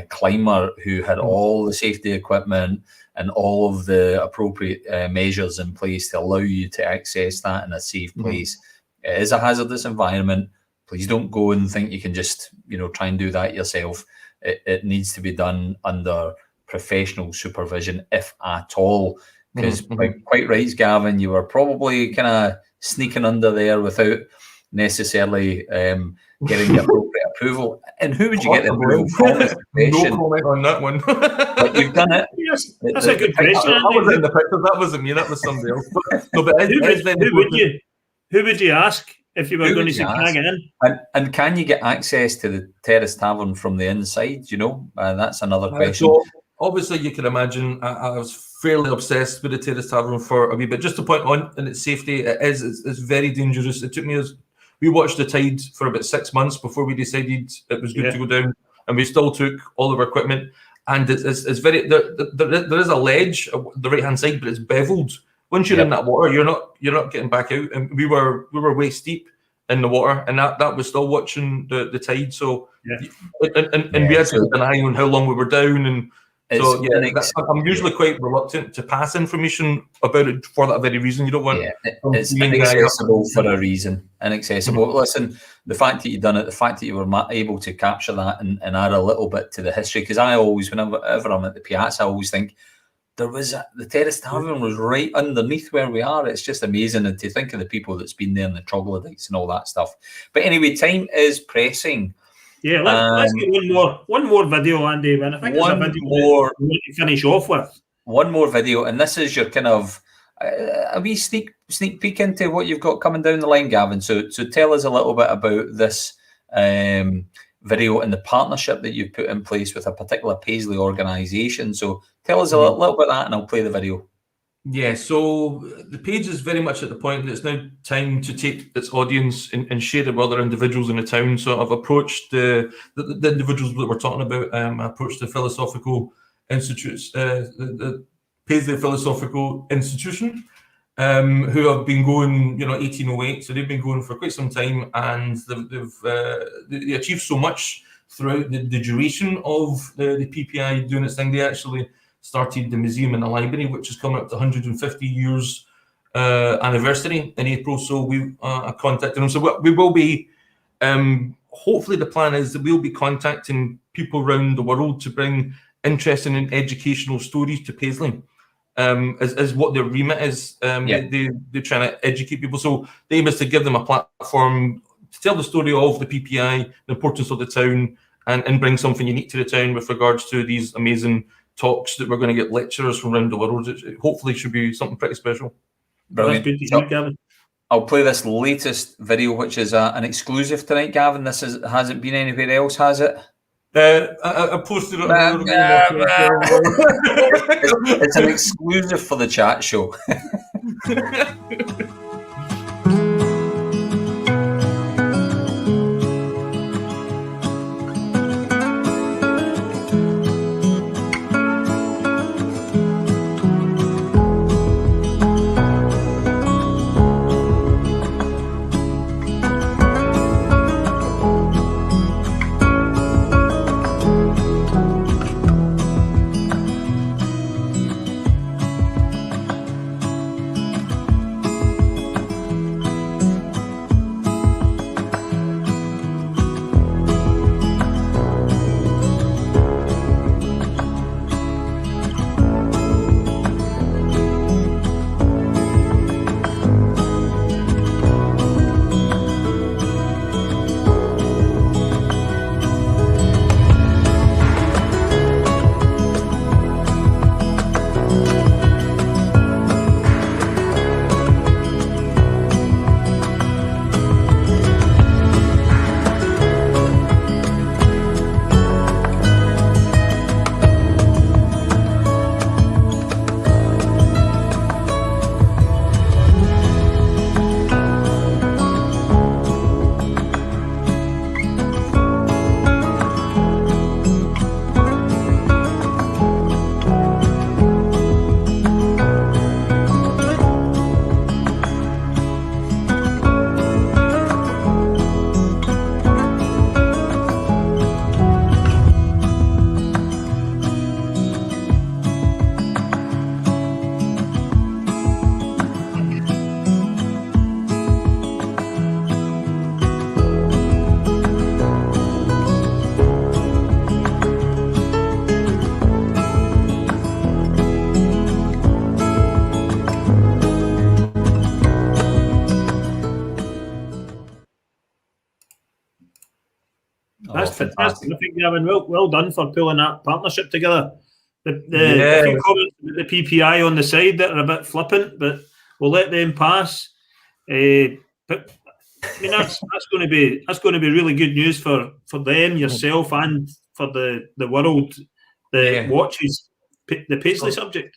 climber who had all the safety equipment and all of the appropriate measures in place to allow you to access that in a safe place. It is a hazardous environment. Please don't go and think you can just, try and do that yourself. It needs to be done under professional supervision, if at all. Because quite right, Gavin, you were probably kind of sneaking under there without necessarily getting the appropriate approval. And who would you get the approval from? No comment on that one. But you've done it. Yes, that's a good question. I wasn't in the picture. That wasn't me. That was somebody else. Who would you ask if you were going to say, can I get in? And can you get access to the Terrace Tavern from the inside? That's another question. obviously you can imagine I was fairly obsessed with the Terrace Tavern for a wee bit. Just to point on in its safety, it's very dangerous. It took me we watched the tide for about 6 months before we decided it was good to go down, and we still took all of our equipment. And it's very there is a ledge the right hand side, but it's beveled. Once you're in that water, you're not getting back out. And we were waist deep in the water, and that was still watching the tide. So and we had to keep an eye on how long we were down, and so I'm usually quite reluctant to pass information about it for that very reason. You don't want it's inaccessible for a reason. Inaccessible. Listen, the fact that you've done it, the fact that you were able to capture that and add a little bit to the history, because I always, whenever I'm at the Piazza, I always think the Terrace Tavern was right underneath where we are. It's just amazing, and to think of the people that's been there and the troglodytes and all that stuff. But anyway, time is pressing. Yeah, let's get one more video, Andy. And I think there's a video more to finish off with. One more video, and this is your kind of a wee sneak peek into what you've got coming down the line, Gavin. So tell us a little bit about this video and the partnership that you've put in place with a particular Paisley organisation. So tell us a little bit about that, and I'll play the video. Yeah, so the page is very much at the point that it's now time to take its audience and share it with other individuals in the town. So I've approached the individuals that we're talking about. I approached the Philosophical Institutes, the Paisley Philosophical Institution, who have been going, 1808. So they've been going for quite some time, and they achieved so much throughout the duration of the PPI doing its thing. They actually started the museum and the library, which is coming up to 150 years anniversary in April. So we contacted them. So we will be, hopefully the plan is that we'll be contacting people around the world to bring interesting and educational stories to Paisley, as what their remit is. They're trying to educate people. So the aim is to give them a platform to tell the story of the PPI, the importance of the town, and bring something unique to the town with regards to these amazing talks that we're going to get lecturers from around the world. It hopefully should be something pretty special. Brilliant. That's good to hear, Gavin. I'll play this latest video, which is an exclusive tonight, Gavin. This hasn't been anywhere else, has it? I posted it. It's an exclusive for the chat show. That's fantastic. I think, Gavin, well done for pulling that partnership together. The few comments about the PPI on the side that are a bit flippant, but we'll let them pass. But I mean, that's going to be really good news for them, yourself, and for the world that watches the Paisley subject?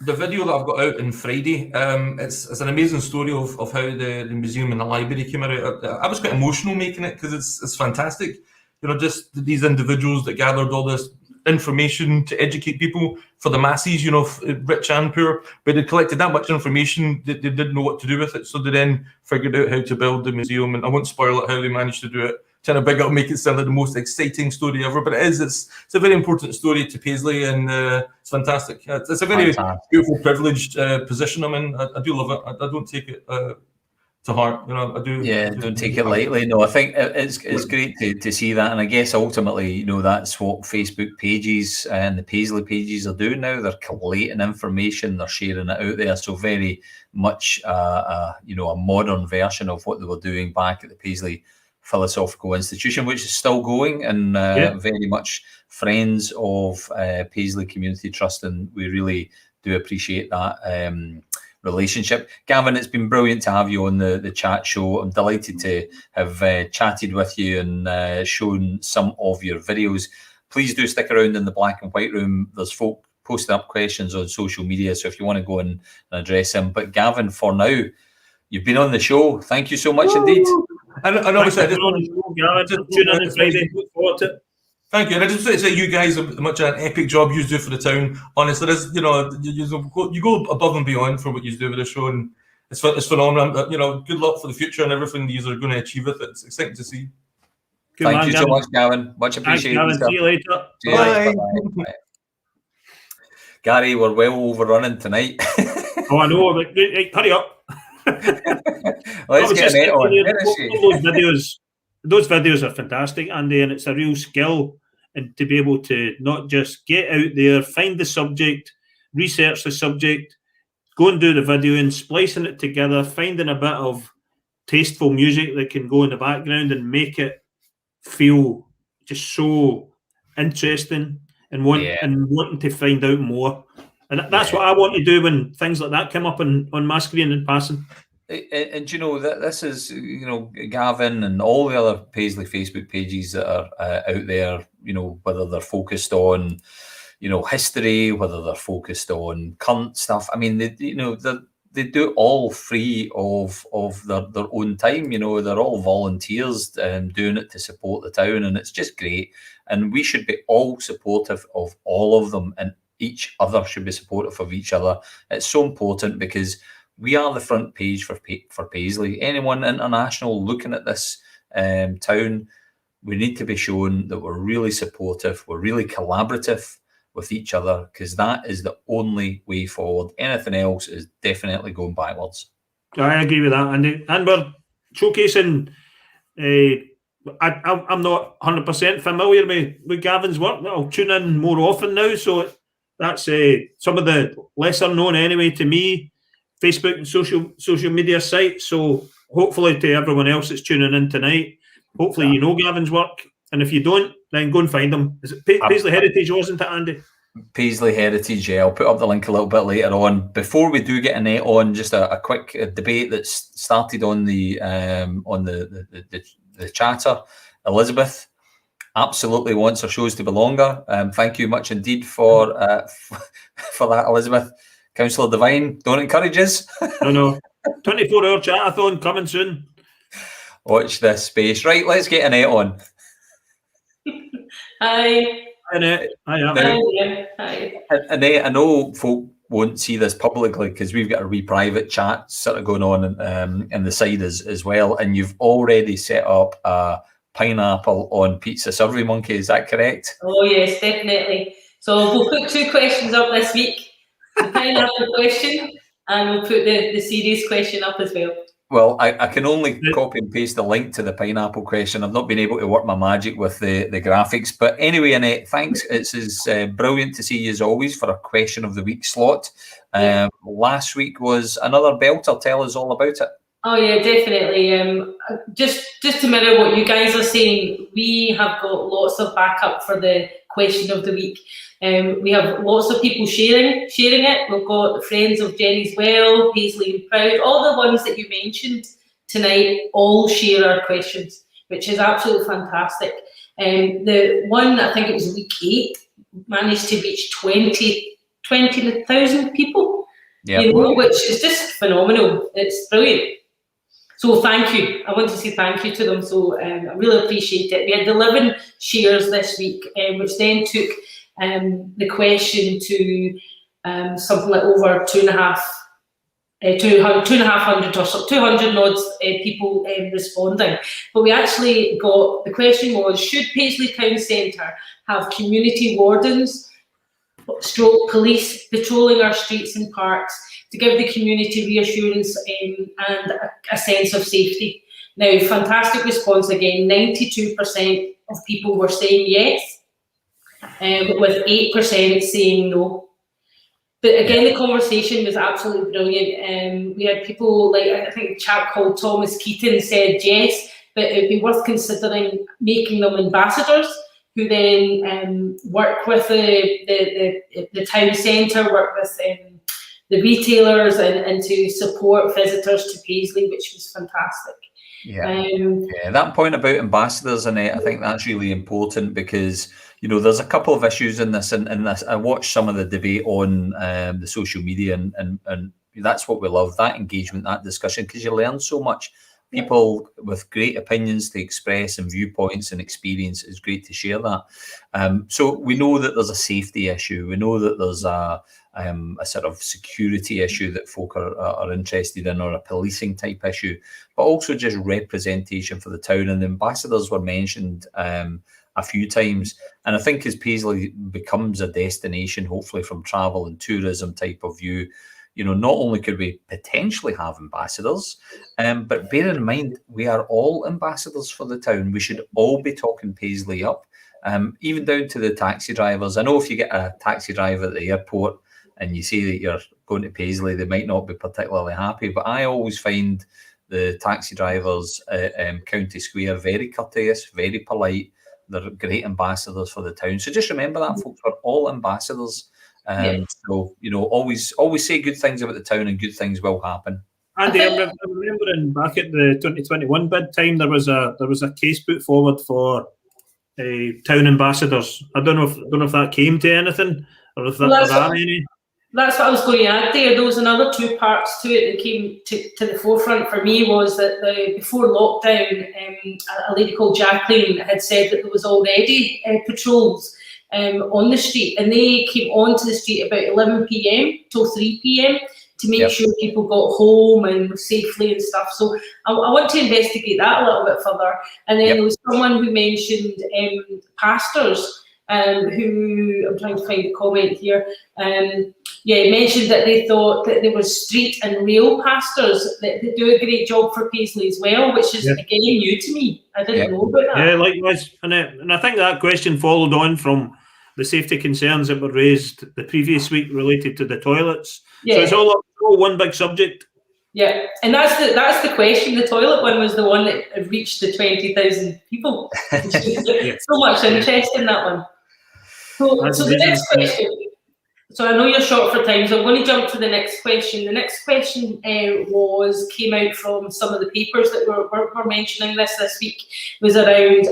The video that I've got out on Friday, it's an amazing story of how the museum and the library came out. I was quite emotional making it because it's fantastic. You know, just these individuals that gathered all this information to educate people for the masses, you know, rich and poor, but they collected that much information that they didn't know what to do with it. So they then figured out how to build the museum, and I won't spoil it how they managed to do it. Trying to big up, make it sound like the most exciting story ever, but it's a very important story to Paisley, and it's fantastic. It's a very beautiful, privileged position I'm in. I do love it. I don't take it to heart, you know. I do. Yeah, don't take it lightly. No, I think it's great to see that, and I guess ultimately, you know, that's what Facebook pages and the Paisley pages are doing now. They're collating information, they're sharing it out there. So very much, you know, a modern version of what they were doing back at the Paisley Philosophical Institution, which is still going, and very much friends of Paisley Community Trust, and we really do appreciate that relationship. Gavin, it's been brilliant to have you on the chat show. I'm delighted to have chatted with you and shown some of your videos. Please do stick around in the black and white room. There's folk posting up questions on social media, so if you want to go and address them. But Gavin, for now, you've been on the show. Thank you so much indeed. And obviously, I just want to tune in on Friday. Look forward to it. Thank you. And I just want to say, you guys have much an epic job you do for the town. Honestly, you know, you go above and beyond for what you do with the show, and it's phenomenal. You know, good luck for the future and everything you are going to achieve with it. It's exciting to see. Thank you so much, Gavin. Much appreciated. Thanks, Gavin. See you later. Cheers. Bye. Gary, we're well overrunning tonight. Oh, I know. But, hurry up. Let's get an on. Those videos are fantastic, Andy, and it's a real skill, and to be able to not just get out there, find the subject, research the subject, go and do the video and splicing it together, finding a bit of tasteful music that can go in the background and make it feel just so interesting and wanting to find out more. And that's what I want to do when things like that come up on my screen in passing. And you know, that this is, you know, Gavin and all the other Paisley Facebook pages that are out there, you know, whether they're focused on, you know, history, whether they're focused on current stuff. I mean, they do all free of their own time. You know, they're all volunteers doing it to support the town, and it's just great. And we should be all supportive of all of them, and each other should be supportive of each other. It's so important because we are the front page for Paisley. Anyone international looking at this town, we need to be shown that we're really supportive, we're really collaborative with each other, because that is the only way forward. Anything else is definitely going backwards. I agree with that, Andy. And we're showcasing, I'm not 100% familiar with Gavin's work. I'll tune in more often now, so that's some of the lesser known anyway to me, Facebook and social media sites. So hopefully to everyone else that's tuning in tonight, hopefully you know Gavin's work, and if you don't, then go and find him. Is it Paisley Heritage, wasn't it, Andy? Paisley Heritage, yeah. I'll put up the link a little bit later on. Before we do get Annette on, just a quick debate that's started on the chatter. Elizabeth absolutely wants her shows to be longer. Thank you much indeed for that, Elizabeth. Councillor Devine, don't encourage us. No. 24-hour chat-a-thon coming soon. Watch this space. Right, let's get Annette on. Hi. Annette. Hi. Annette, I know folk won't see this publicly because we've got a wee private chat sort of going on in the side as well, and you've already set up a pineapple on pizza Survey Monkey, is that correct? Oh yes, definitely. So we'll put 2 questions up this week. The pineapple question, and we'll put the serious question up as well. Well, I can only copy and paste the link to the pineapple question. I've not been able to work my magic with the graphics. But anyway, Annette, thanks. It's brilliant to see you as always for a question of the week slot. Last week was another belter. Tell us all about it. Oh yeah, definitely. Just to mirror what you guys are saying, we have got lots of backup for the question of the week. We have lots of people sharing it. We've got friends of Jenny's Well, Paisley and Proud, all the ones that you mentioned tonight all share our questions, which is absolutely fantastic. The one, I think it was week 8, managed to reach 20 20,000 people, Yeah. you know, which is just phenomenal. It's brilliant. So thank you. I want to say thank you to them. So I really appreciate it. We had 11 shares this week, which then took the question to something like over 2,500 or so, 200 odd people responding. But we actually got, the question was, should Paisley Town Centre have community wardens, stroke police patrolling our streets and parks to give the community reassurance and a sense of safety? Now, fantastic response again. 92% of people were saying yes, with 8% saying no. But again, the conversation was absolutely brilliant. We had people like, I think a chap called Thomas Keaton said yes, but it'd be worth considering making them ambassadors who then work with the town centre, work with the retailers and to support visitors to Paisley, which was fantastic. Yeah, that point about ambassadors, Annette, I think that's really important because, you know, there's a couple of issues in this, and this, I watched some of the debate on the social media, and that's what we love, that engagement, that discussion, because you learn so much. People with great opinions to express and viewpoints and experience, is great to share that. So we know that there's a safety issue. We know that there's a sort of security issue that folk are interested in, or a policing type issue, but also just representation for the town. And the ambassadors were mentioned a few times. And I think as Paisley becomes a destination, hopefully from travel and tourism type of view, you know, not only could we potentially have ambassadors, but bear in mind, we are all ambassadors for the town. We should all be talking Paisley up, even down to the taxi drivers. I know if you get a taxi driver at the airport and you say that you're going to Paisley, they might not be particularly happy, but I always find the taxi drivers at County Square very courteous, very polite. They're great ambassadors for the town. So just remember that, folks, we're all ambassadors. So, you know, always say good things about the town, and good things will happen. Andy, I'm remembering back at the 2021 bid time, there was a case put forward for town ambassadors. I don't know if that came to anything, or if there are any. That's what I was going to add there. There was another two parts to it that came to the forefront for me, was that before lockdown, a lady called Jacqueline had said that there was already patrols on the street, and they came onto the street about 11 p.m. till 3 p.m. to make sure people got home and safely and stuff. So I want to investigate that a little bit further. And then there was someone who mentioned pastors, who, I'm trying to find the comment here, mentioned that they thought that there was street and rail pastors that do a great job for Paisley as well, which is again new to me. I didn't know about that. Yeah, likewise. And I think that question followed on from the safety concerns that were raised the previous week related to the toilets. So it's all one big subject. Yeah, and that's the question. The toilet one was the one that reached the 20,000 people. So much interest in that one. So the next question. So I know you're short for time, so I'm going to jump to the next question. The next question came out from some of the papers that were mentioning this week. It was around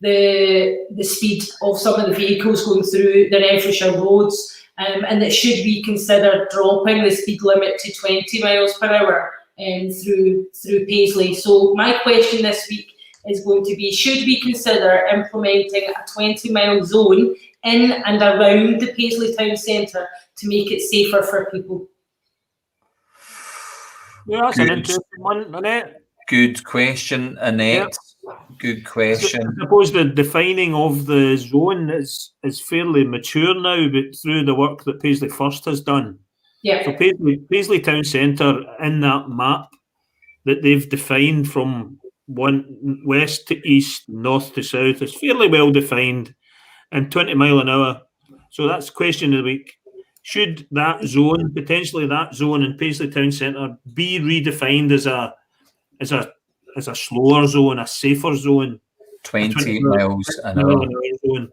the speed of some of the vehicles going through the Renfrewshire roads, and that should we consider dropping the speed limit to 20 miles per hour through Paisley. So my question this week is going to be, should we consider implementing a 20-mile zone in and around the Paisley town centre to make it safer for people? Yeah, that's an interesting one, Annette. Good question, Annette. Good question. I suppose the defining of the zone is fairly mature now, but through the work that Paisley First has done. Yeah. So Paisley town centre, in that map that they've defined from west to east, north to south, is fairly well defined, and 20 mile an hour. So that's question of the week. Should that zone, potentially that zone in Paisley town centre, be redefined as a slower zone, a safer zone? 20 miles an hour. Zone.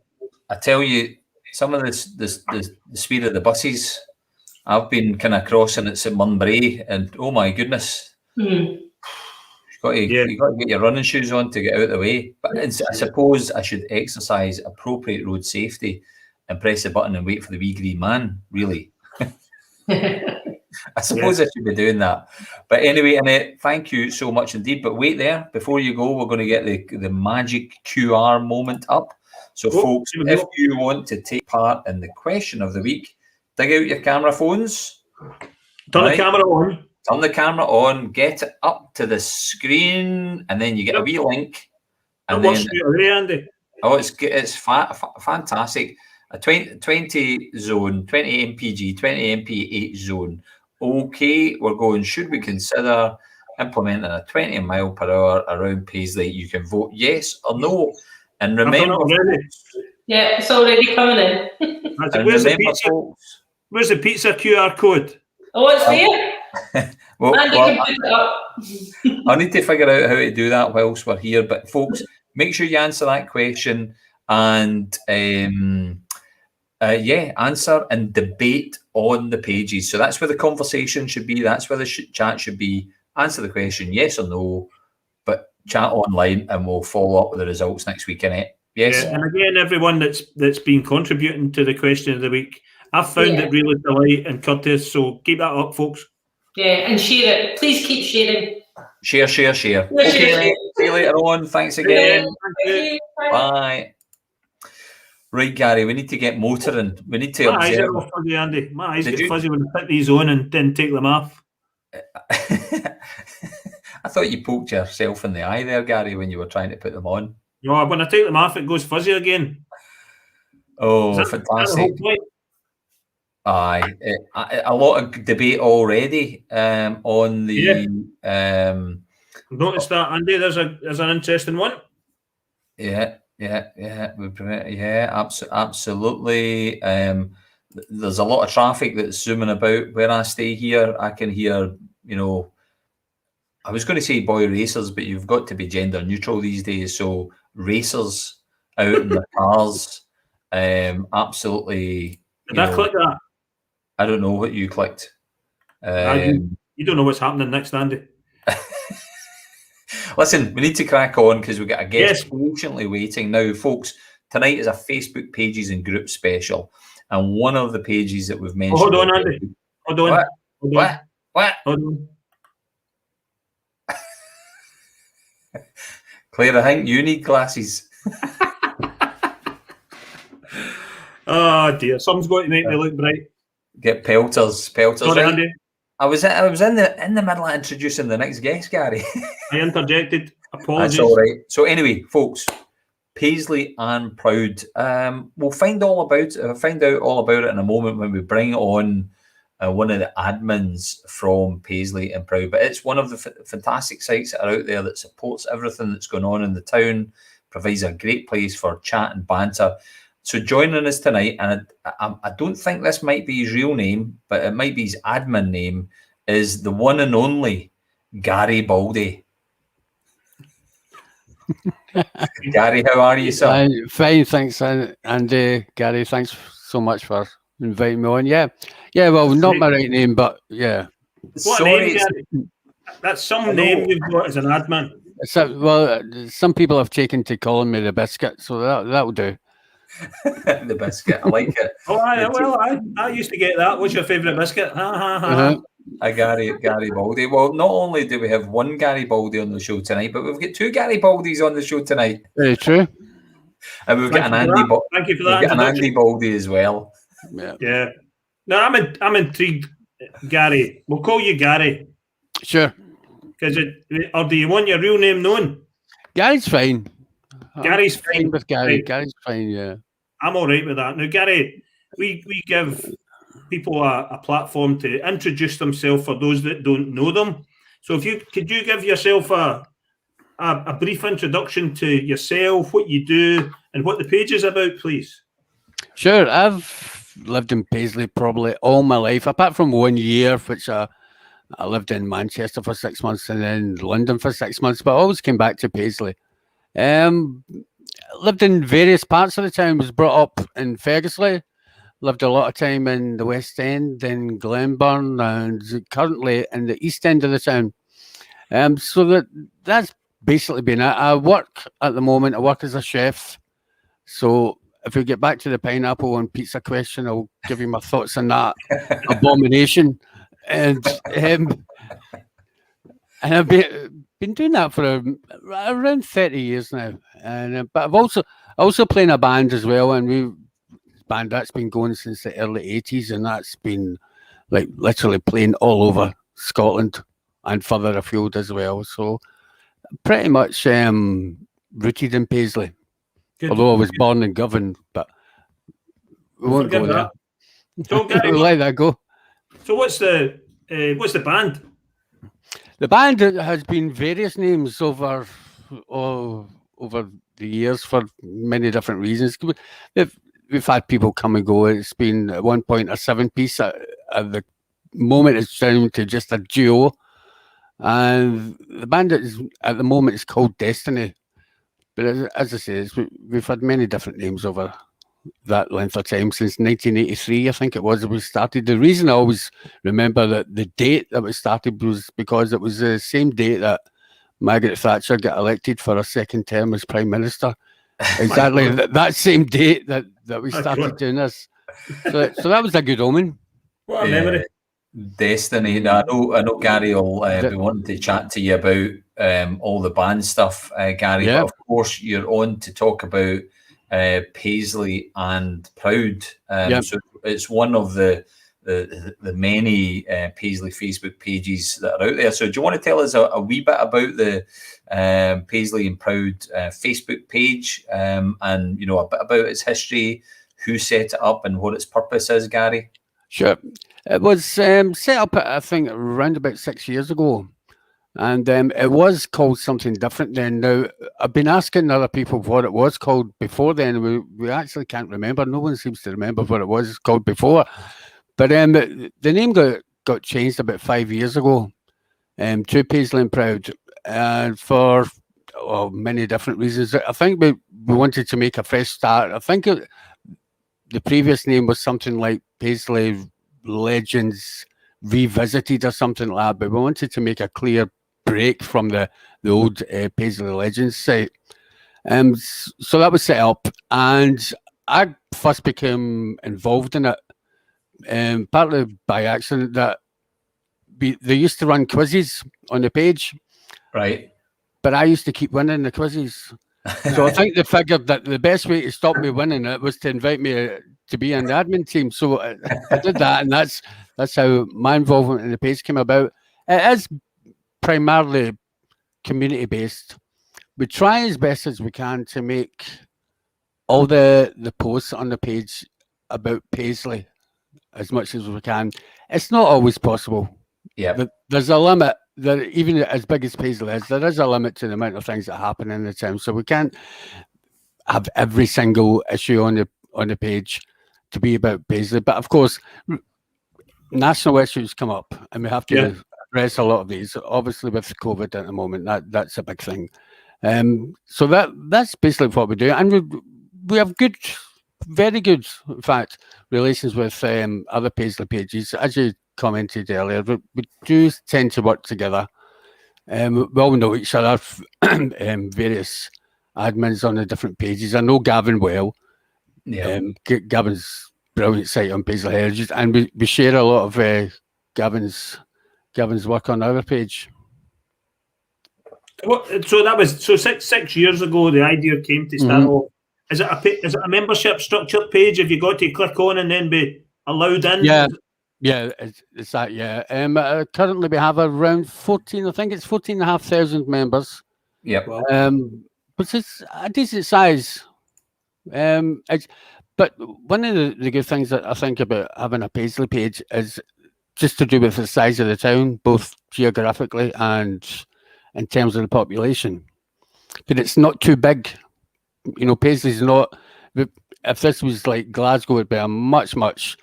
I tell you, some of the speed of the buses, I've been kind of crossing at St Munbury, and oh my goodness. You've got to get your running shoes on to get out of the way. But I suppose I should exercise appropriate road safety and press the button and wait for the wee green man, really. I suppose I should be doing that. But anyway, Annette, thank you so much indeed. But wait there, before you go, we're going to get the magic QR moment up. So folks, if you want to take part in the question of the week, dig out your camera phones. Turn the camera on. Turn the camera on, get it up to the screen, and then you get a wee link. And then, Andy. Oh, it's fantastic. A 20 zone, 20 mpg, 20 mp8 zone. Okay, we're going, should we consider implementing a 20 mile per hour around Paisley? You can vote yes or no. And remember, yeah, it's already coming in. Where's the pizza QR code? Oh, it's there. well, and you can put it up. I need to figure out how to do that whilst we're here. But folks, make sure you answer that question and answer and debate on the pages. So that's where the conversation should be. That's where the chat should be. Answer the question, yes or no, but chat online, and we'll follow up with the results next week, innit? Yes. Yeah, and again, everyone that's been contributing to the question of the week, I've found it really delight and courteous. So keep that up, folks. Yeah, and share it. Please keep sharing. Share. Okay, see you later on. Thanks again. Thank you. Bye. Right, Gary, we need to get motoring. We need to My eyes are all fuzzy, Andy. My eyes get fuzzy when I put these on and then take them off. I thought you poked yourself in the eye there, Gary, when you were trying to put them on. No, when I take them off, it goes fuzzy again. Oh, fantastic. Aye, a lot of debate already on the... Notice that, Andy, there's an interesting one. Yeah, absolutely. There's a lot of traffic that's zooming about where I stay here. I can hear, I was going to say boy racers, but you've got to be gender neutral these days. So racers out in the cars, absolutely. Did I click that? I don't know what you clicked. You don't know what's happening next, Andy. Listen, we need to crack on because we've got a guest patiently waiting. Now, folks, tonight is a Facebook pages and groups special. And one of the pages that we've mentioned... hold on, Andy. Hold on. What? Hold on. Claire, I think you need glasses. Oh, dear. Something's going to make me look bright. Get pelters. Sorry, Andy. I was in the middle of introducing the next guest, Gary. I interjected. Apologies. That's all right. So anyway, folks, Paisley and Proud. We'll find out all about it in a moment when we bring on one of the admins from Paisley and Proud. But it's one of the fantastic sites that are out there that supports everything that's going on in the town, provides a great place for chat and banter. So joining us tonight, and I don't think this might be his real name, but it might be his admin name, is the one and only Gary Baldy. Gary, how are you, sir? Fine, thanks, and Gary, thanks so much for inviting me on. Yeah, well, not my right name, but yeah. What name, Gary? That's some name you've got as an admin. Well, some people have taken to calling me the Biscuit, so that'll do. The biscuit, I like it. I used to get that. What's your favourite biscuit? Gary Baldy. Well, not only do we have one Gary Baldy on the show tonight, but we've got two Gary Baldys on the show tonight. Very true. And we've got an Andy. Thank you for that. We've got an Andy Baldy as well. Yeah. No, I'm intrigued, Gary. We'll call you Gary. Sure. Or do you want your real name known? Gary's fine. Gary's fine with Gary. Right. Gary's fine, yeah. I'm all right with that. Now, Gary, we give people a platform to introduce themselves for those that don't know them. So could you give yourself a brief introduction to yourself, what you do, and what the page is about, please? Sure. I've lived in Paisley probably all my life, apart from 1 year, which I lived in Manchester for 6 months and then London for 6 months, but I always came back to Paisley. Lived in various parts of the town, was brought up in Fergusley, lived a lot of time in the West End, then Glenburn, and currently in the East End of the town. So that's basically been it. I work at the moment, I work as a chef. So if we get back to the pineapple and pizza question, I'll give you my thoughts on that abomination. And I've been doing that for around 30 years now. And but I've also played in a band as well, and band that's been going since the early 80s, and that's been like literally playing all over Scotland and further afield as well. So pretty much rooted in Paisley. Good. Although I was born in Govan, but we won't go there. So, Gary, we'll let that go. So what's the band? The band has been various names over the years for many different reasons. We've had people come and go. It's been at one point a 7-piece. At the moment, it's down to just a duo. And the band at the moment is called Destiny. But as I say, we've had many different names over that length of time, since 1983, I think it was, we started. The reason I always remember that the date that we started was because it was the same date that Margaret Thatcher got elected for a second term as Prime Minister. Exactly that same date that we started doing this. So that was a good omen. What a memory. Destiny. I know Gary will be wanting to chat to you about all the band stuff, Gary. Yeah. But of course, you're on to talk about Paisley and Proud. So it's one of the many Paisley Facebook pages that are out there. So do you want to tell us a wee bit about the Paisley and Proud Facebook page, and a bit about its history, who set it up, and what its purpose is, Gary? Sure. It was set up, I think, around about 6 years ago. And it was called something different then. Now, I've been asking other people what it was called before then. We actually can't remember. No one seems to remember what it was called before. But the name got changed about 5 years ago to Paisley and Proud, and for many different reasons. I think we wanted to make a fresh start. I think the previous name was something like Paisley Legends Revisited or something like that, but we wanted to make a clear break from the old Paisley Legends site. So that was set up, and I first became involved in it partly by accident. That they used to run quizzes on the page, right? But I used to keep winning the quizzes. So I think they figured that the best way to stop me winning it was to invite me to be in the admin team. So I did that, and that's how my involvement in the page came about. It is primarily community based. We try as best as we can to make all the posts on the page about Paisley as much as we can. It's not always possible. Yeah, there's a limit. That even as big as Paisley is, there is a limit to the amount of things that happen in the town. So we can't have every single issue on the page to be about Paisley. But of course, national issues come up, and we have to address a lot of these. Obviously, with COVID at the moment, that's a big thing. So that's basically what we do, and we have good, very good, in fact, relations with other Paisley pages, as you commented earlier. We do tend to work together. We all know each other, various admins on the different pages. I know Gavin well. Yeah. Gavin's brilliant site on Paisley Heritage, and we share a lot of Gavin's work on our page. So that was six years ago. The idea came to start off. Is it a membership structured page? Have you got to click on and then be allowed in? Yeah, it's that. Yeah. Currently we have around 14. I think it's 14,500 members. Yeah. Which is a decent size. But one of the good things that I think about having a Paisley page is just to do with the size of the town, both geographically and in terms of the population. But it's not too big. Paisley's not. If this was like Glasgow, it'd be a much, much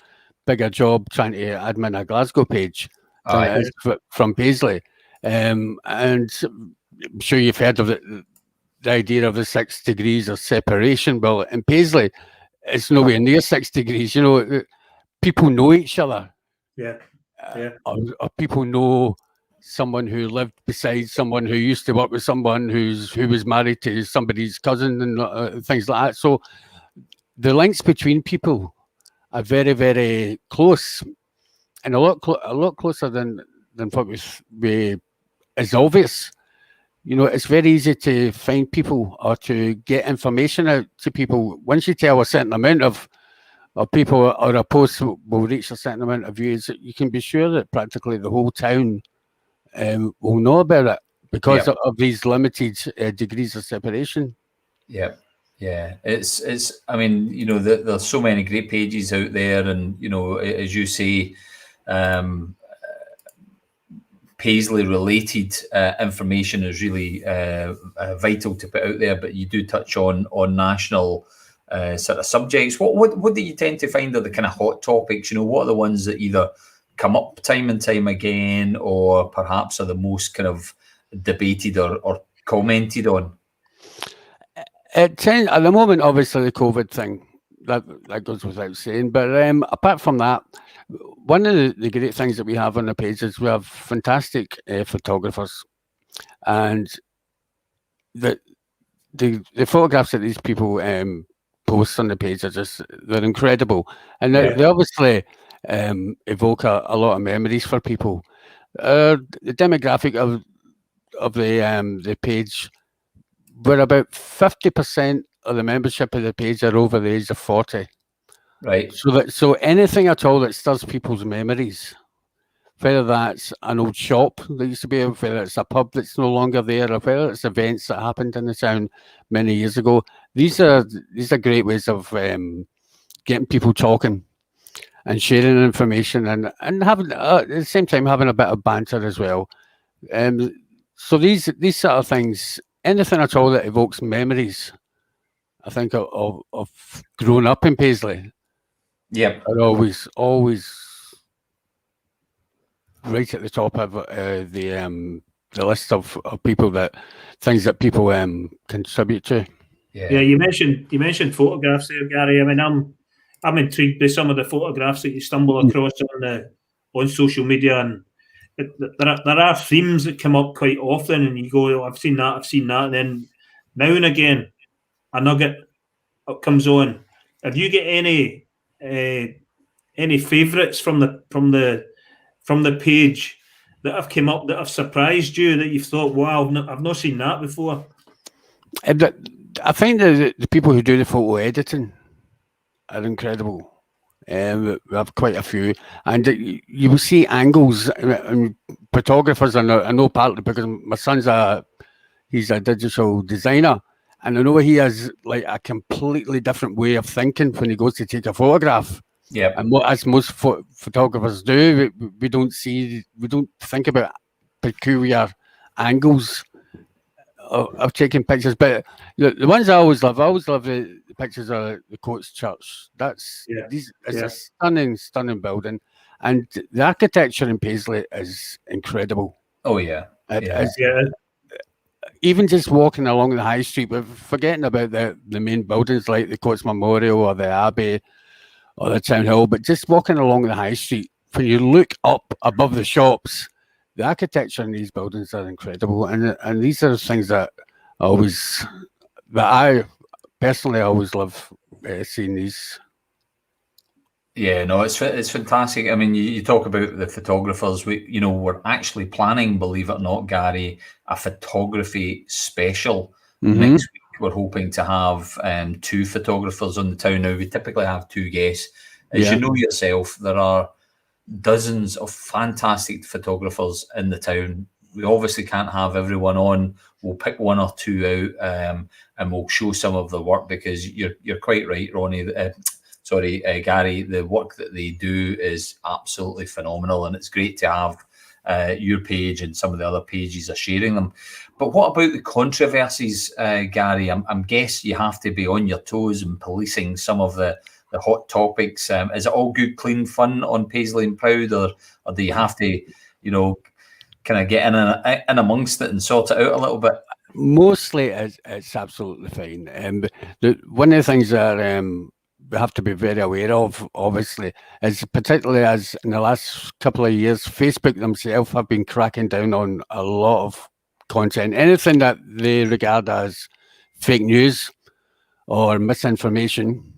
bigger job trying to admin a Glasgow page than it is from Paisley. And I'm sure you've heard of the idea of the 6 degrees of separation. Well, in Paisley, it's nowhere near 6 degrees. People know each other. Yeah. Or people know someone who lived beside someone who used to work with someone who was married to somebody's cousin and things like that. So the links between people are very, very close, and a lot closer than what is obvious. You know, it's very easy to find people or to get information out to people. Once you tell a certain amount of people, or a post will reach a certain amount of views, you can be sure that practically the whole town will know about it because of these limited degrees of separation. Yeah. Yeah, it's. I mean, you know, there's so many great pages out there, and you know, as you say, Paisley related information is really vital to put out there. But you do touch on national sort of subjects. What do you tend to find are the kind of hot topics? You know, what are the ones that either come up time and time again, or perhaps are the most kind of debated or commented on? At the moment, obviously, the COVID thing, that goes without saying. But apart from that, one of the great things that we have on the page is we have fantastic photographers, and the photographs that these people post on the page are they're incredible, and they obviously evoke a lot of memories for people. The demographic of the page, where about 50% of the membership of the page are over the age of 40. Right. So anything at all that stirs people's memories, whether that's an old shop that used to be, whether it's a pub that's no longer there, or whether it's events that happened in the town many years ago, these are great ways of getting people talking and sharing information, and having at the same time having a bit of banter as well. So these sort of things, anything at all that evokes memories, I think, of growing up in Paisley. Yeah, are always right at the top of the list of people things that people contribute to. Yeah, you mentioned photographs there, Gary. I mean, I'm intrigued by some of the photographs that you stumble across on social media, and there are themes that come up quite often, and you go, oh, I've seen that, and then now and again a nugget comes on. Have you got any favourites from the page that have come up that have surprised you, that you've thought, wow, I've not seen that before? I find the people who do the photo editing are incredible. We have quite a few, and you will see angles. And photographers, I know partly because my son's he's a digital designer, and I know he has like a completely different way of thinking when he goes to take a photograph. Yeah, and as most photographers do, we don't think about peculiar angles of taking pictures. But the ones I always love the pictures of the Coates Church. It's a stunning building, and the architecture in Paisley is incredible. Oh yeah, Even just walking along the high street, we're forgetting about the main buildings like the Coates Memorial or the Abbey or the Town Hall, but just walking along the high street, when you look up above the shops, the architecture in these buildings are incredible, and these are things that I personally always love seeing these. Yeah, no, it's fantastic. I mean, you talk about the photographers. We're actually planning, believe it or not, Gary, a photography special next week. We're hoping to have 2 photographers on the town. Now, we typically have 2 guests. As you know yourself, there are dozens of fantastic photographers in the town. We obviously can't have everyone on. We'll pick 1 or 2 out, and we'll show some of the work, because you're quite right, Ronnie. Gary, the work that they do is absolutely phenomenal, and it's great to have your page and some of the other pages are sharing them. But what about the controversies, Gary? I'm guess you have to be on your toes and policing some of the hot topics. Is it all good, clean fun on Paisley and Proud, or do you have to, kind of get in amongst it and sort it out a little bit? Mostly, it's absolutely fine. One of the things that we have to be very aware of, obviously, is particularly as in the last couple of years, Facebook themselves have been cracking down on a lot of content, anything that they regard as fake news or misinformation.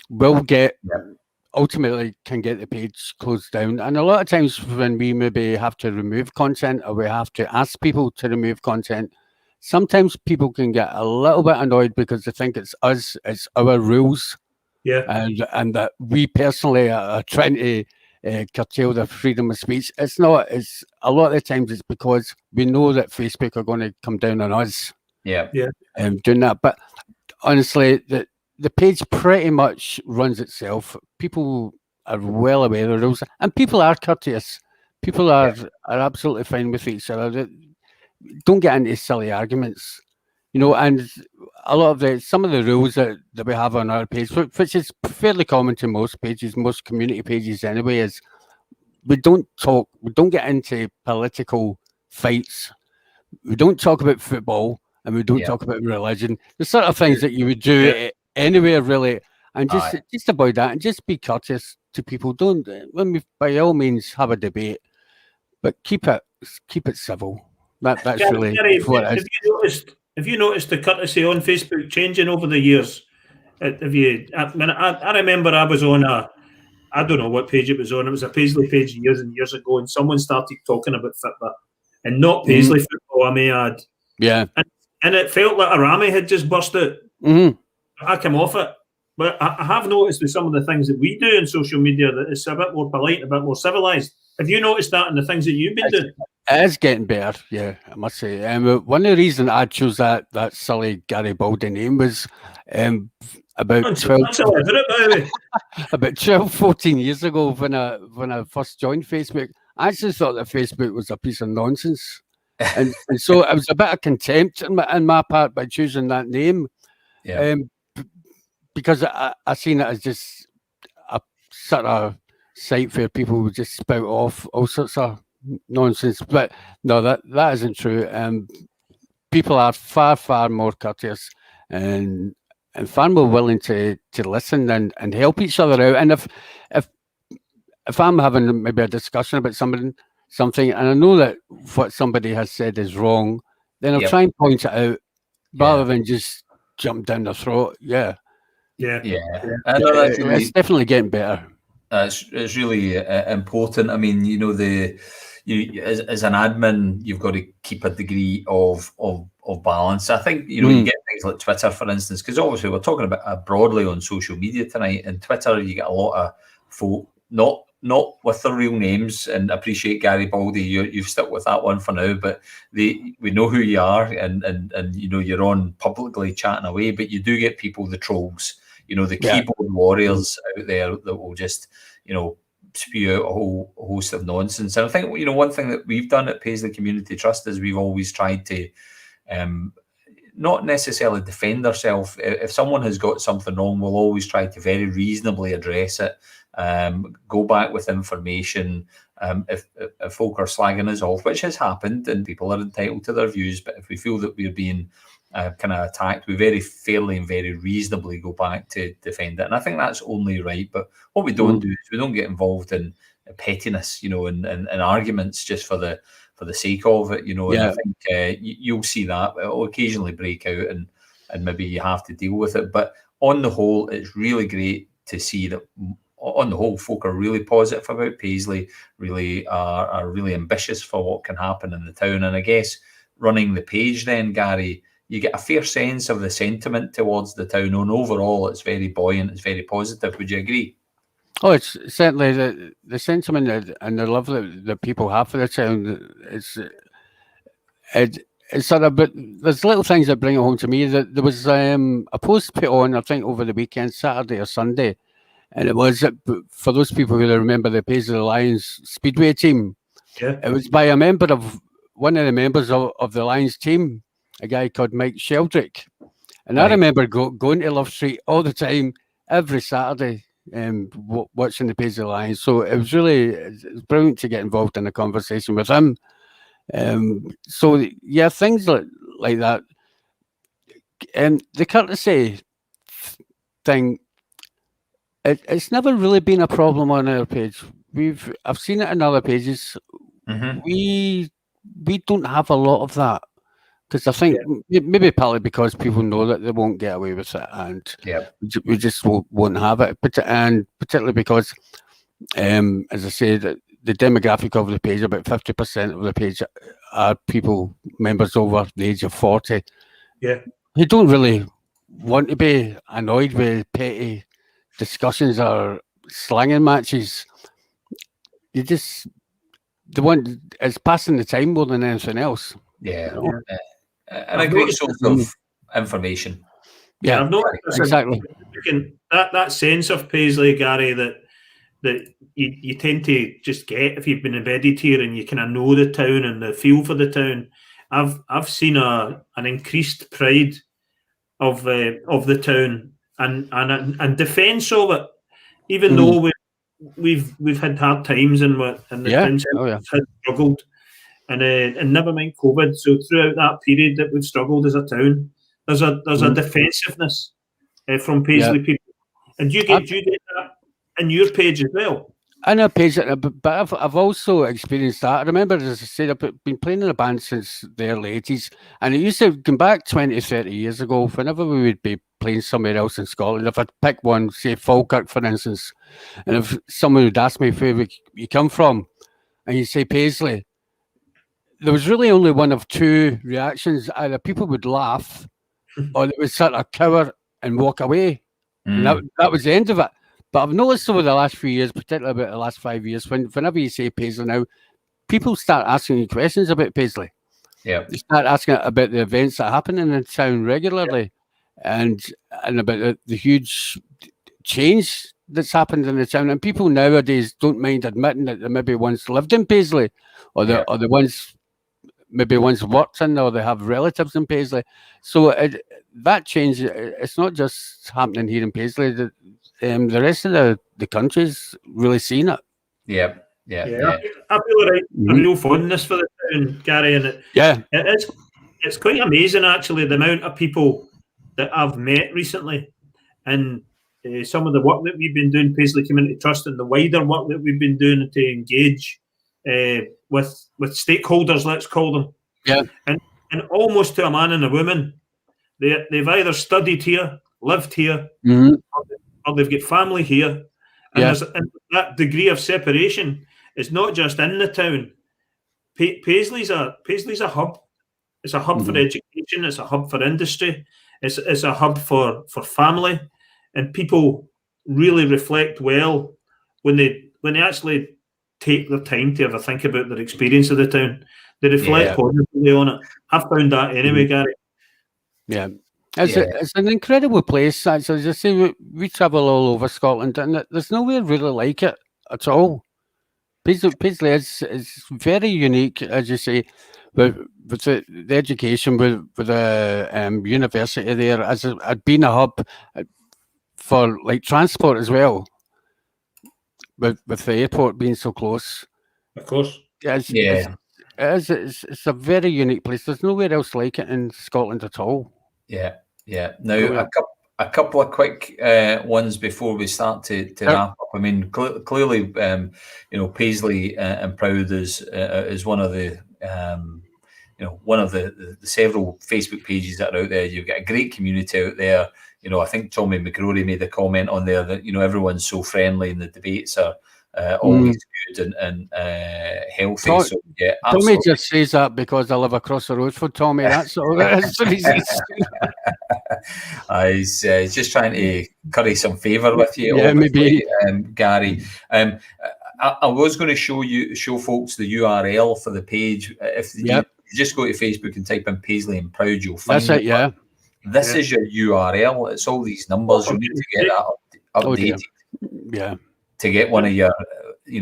will get Yeah. ultimately can get the page closed down. And a lot of times when we maybe have to remove content or we have to ask people to remove content, sometimes people can get a little bit annoyed because they think it's us, it's our rules, Yeah. and that we personally are trying to curtail the freedom of speech. It's not. It's a lot of the times it's because we know that Facebook are going to come down on us. Yeah. Doing that. But honestly, the page pretty much runs itself. People are well aware of the rules, and people are courteous. People are absolutely fine with each other. Don't get into silly arguments, and a lot of some of the rules that we have on our page, which is fairly common to most pages, most community pages anyway, is we don't get into political fights. We don't talk about football, and we don't talk about religion. The sort of things that you would do anywhere, really. And just avoid that, and just be courteous to people. Don't, by all means, have a debate, but keep it civil. That's Gary, really what it is. Have you noticed the courtesy on Facebook changing over the years? Have you? I remember I was on I don't know what page it was on. It was a Paisley page years and years ago, and someone started talking about Fitbit, and not Paisley football, I may add. Yeah. And it felt like a Rami had just burst out. I came off it. But I have noticed with some of the things that we do on social media that it's a bit more polite, a bit more civilised. Have you noticed that in the things that you've been doing? It is getting better, yeah, I must say. One of the reasons I chose that silly Garibaldi name was about 12, 14 years ago when I first joined Facebook. I actually thought that Facebook was a piece of nonsense. And so it was a bit of contempt in my part by choosing that name. Yeah. Because I seen it as just a sort of site where people would just spout off all sorts of nonsense. But no, that isn't true. People are far more courteous and far more willing to listen and help each other out. And if I'm having maybe a discussion about something, and I know that what somebody has said is wrong, then I'll try and point it out rather than just jump down the throat. Yeah. It's definitely getting better. It's really important. I mean, as an admin, you've got to keep a degree of balance. I think you get things like Twitter, for instance, because obviously we're talking about broadly on social media tonight. And Twitter, you get a lot of folk not with their real names. And appreciate Garibaldi, you've stuck with that one for now. But we know who you are, and you're on publicly chatting away. But you do get people, the trolls, the keyboard warriors out there that will just spew out a whole host of nonsense. And I think one thing that we've done at Paisley Community Trust is we've always tried to not necessarily defend ourselves. If someone has got something wrong, we'll always try to very reasonably address it. Go back with information. If folk are slagging us off, which has happened, and people are entitled to their views, but if we feel that we're being kind of attacked, we very fairly and very reasonably go back to defend it. And I think that's only right. But what we don't do is we don't get involved in pettiness, and arguments just for the sake of it, And I think you'll see that it'll occasionally break out, and maybe you have to deal with it. But on the whole, it's really great to see that on the whole, folk are really positive about Paisley, really are really ambitious for what can happen in the town. And I guess running the page then, Gary, you get a fair sense of the sentiment towards the town. And overall, it's very buoyant, it's very positive. Would you agree? Oh, it's certainly the sentiment and the love that people have for the town. It's sort of, but there's little things that bring it home to me. That there was a post put on, I think, over the weekend, Saturday or Sunday, and it was for those people who remember the Paisley Lions Speedway team. Yeah. It was by one of the members of the Lions team, a guy called Mike Sheldrick. And I remember going to Love Street all the time, every Saturday, watching the Paisley Lions. So it was it's brilliant to get involved in a conversation with him. So yeah, things like that. And the courtesy thing, it's never really been a problem on our page. I've seen it in other pages. Mm-hmm. We don't have a lot of that. Because I think maybe partly because people know that they won't get away with it, and we just won't have it. And particularly because, as I said, the demographic of the page, about 50% of the page are people, members over the age of 40. Yeah. Who don't really want to be annoyed with petty discussions or slanging matches. They want, it's passing the time more than anything else. Yeah. You know? And a great source of information. Yeah, I've noticed exactly. That sense of Paisley, Gary, that you tend to just get if you've been embedded here and you kind of know the town and the feel for the town. I've seen an increased pride of the town and defence of it, even though we've had hard times and the town has struggled, and never mind COVID. So throughout that period that we've struggled as a town, there's a defensiveness from Paisley people, and do you get that in your page as well? In a page, but I've also experienced that. I remember, as I said, I've been playing in a band since the early 80s, and it used to come back 20, 30 years ago, whenever we would be playing somewhere else in Scotland. If I'd pick one, say Falkirk, for instance, and if someone would ask me where you come from, and you say Paisley, there was really only one of two reactions. Either people would laugh, or they would sort of cower and walk away. And that was the end of it. But I've noticed over the last few years, particularly about the last 5 years, whenever you say Paisley now, people start asking you questions about Paisley. Yeah. They start asking about the events that happen in the town regularly, and about the huge change that's happened in the town. And people nowadays don't mind admitting that they maybe once lived in Paisley, or they once worked in, or they have relatives in Paisley. So that change, it's not just happening here in Paisley. The rest of the country's really seen it. Yeah. I feel a real fondness for the town, Gary, and it's quite amazing actually the amount of people that I've met recently, and some of the work that we've been doing, Paisley Community Trust, and the wider work that we've been doing to engage with stakeholders, let's call them. Yeah. And almost to a man and a woman, they've either studied here, lived here, or they've got family here. And that degree of separation is not just in the town. Paisley's a hub. It's a hub for education. It's a hub for industry. It's a hub for family. And people really reflect well when they actually take their time to ever think about their experience of the town. They reflect positively on it. I've found that anyway, Gary. Yeah. It's an incredible place. Actually, as I say, we travel all over Scotland, and there's nowhere really like it at all. Paisley is very unique, as you say, with the education, with the university there, as had been a hub for like transport as well, with the airport being so close. Of course. It's a very unique place. There's nowhere else like it in Scotland at all. Yeah. Now, a couple of quick ones before we start to wrap up. I mean, clearly, Paisley and Proud is one of the one of the several Facebook pages that are out there. You've got a great community out there. I think Tommy McGrory made a comment on there that everyone's so friendly and the debates are always good and healthy. Tommy just says that because I live across the road from Tommy. That's all that is. He's just trying to curry some favour with you. Yeah, maybe. Gary. I was going to show folks the URL for the page. If you just go to Facebook and type in Paisley and Proud, you'll find it. Yeah. This is your URL. It's all these numbers. You need to get that updated. Yeah. To get one of your,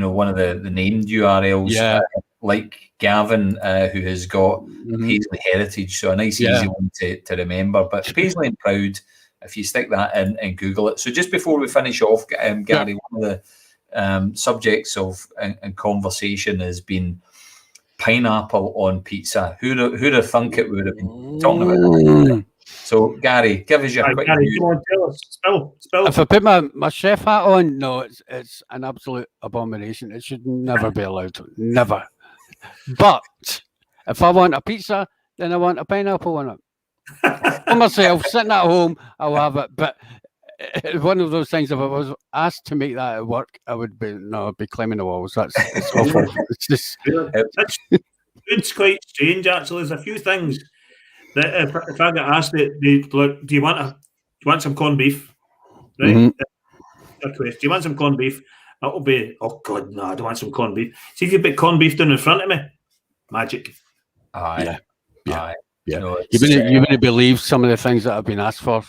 one of the named URLs, like Gavin, who has got Paisley Heritage, so a nice easy one to remember. But Paisley and Proud, if you stick that in and Google it. So just before we finish off, Gary, one of the subjects of and conversation has been pineapple on pizza. Who'd have thunk it would have been talking about that? So, Gary, give us your quick Gary, come on, tell us. Spill. If I put my chef hat on, no, it's an absolute abomination. It should never be allowed. Never. But if I want a pizza, then I want a pineapple on it. For myself, sitting at home, I'll have it. But it's one of those things. If I was asked to make that at work, I'd be climbing the walls. It's awful. It's just. It's quite strange, actually. There's a few things that if I get asked it, do you want some corned beef? Right? Mm-hmm. Request. Do you want some corned beef? That'll be, oh God, no, I don't want some corned beef. See if you put corned beef down in front of me, magic. Yeah. No, you wouldn't believe some of the things that I've been asked for,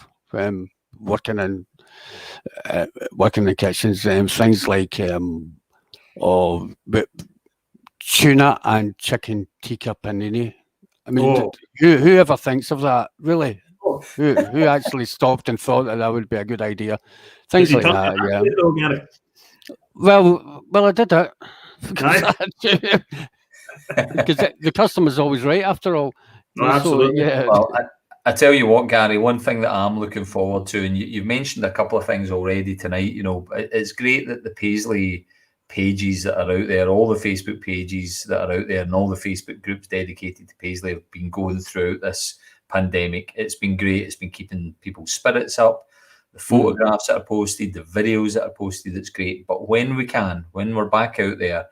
working in kitchens, things like tuna and chicken tikka panini. I mean, whoever thinks of that, really? Who actually stopped and thought that would be a good idea? Things like that, yeah. Well, I did it because the customer's always right after all. No, absolutely. So, yeah. Well, I tell you what, Gary, one thing that I'm looking forward to, and you've mentioned a couple of things already tonight. You know, it's great that the Paisley pages that are out there, all the Facebook pages that are out there, and all the Facebook groups dedicated to Paisley have been going throughout this pandemic. It's been great. It's been keeping people's spirits up. The photographs that are posted, the videos that are posted, it's great. But when we're back out there,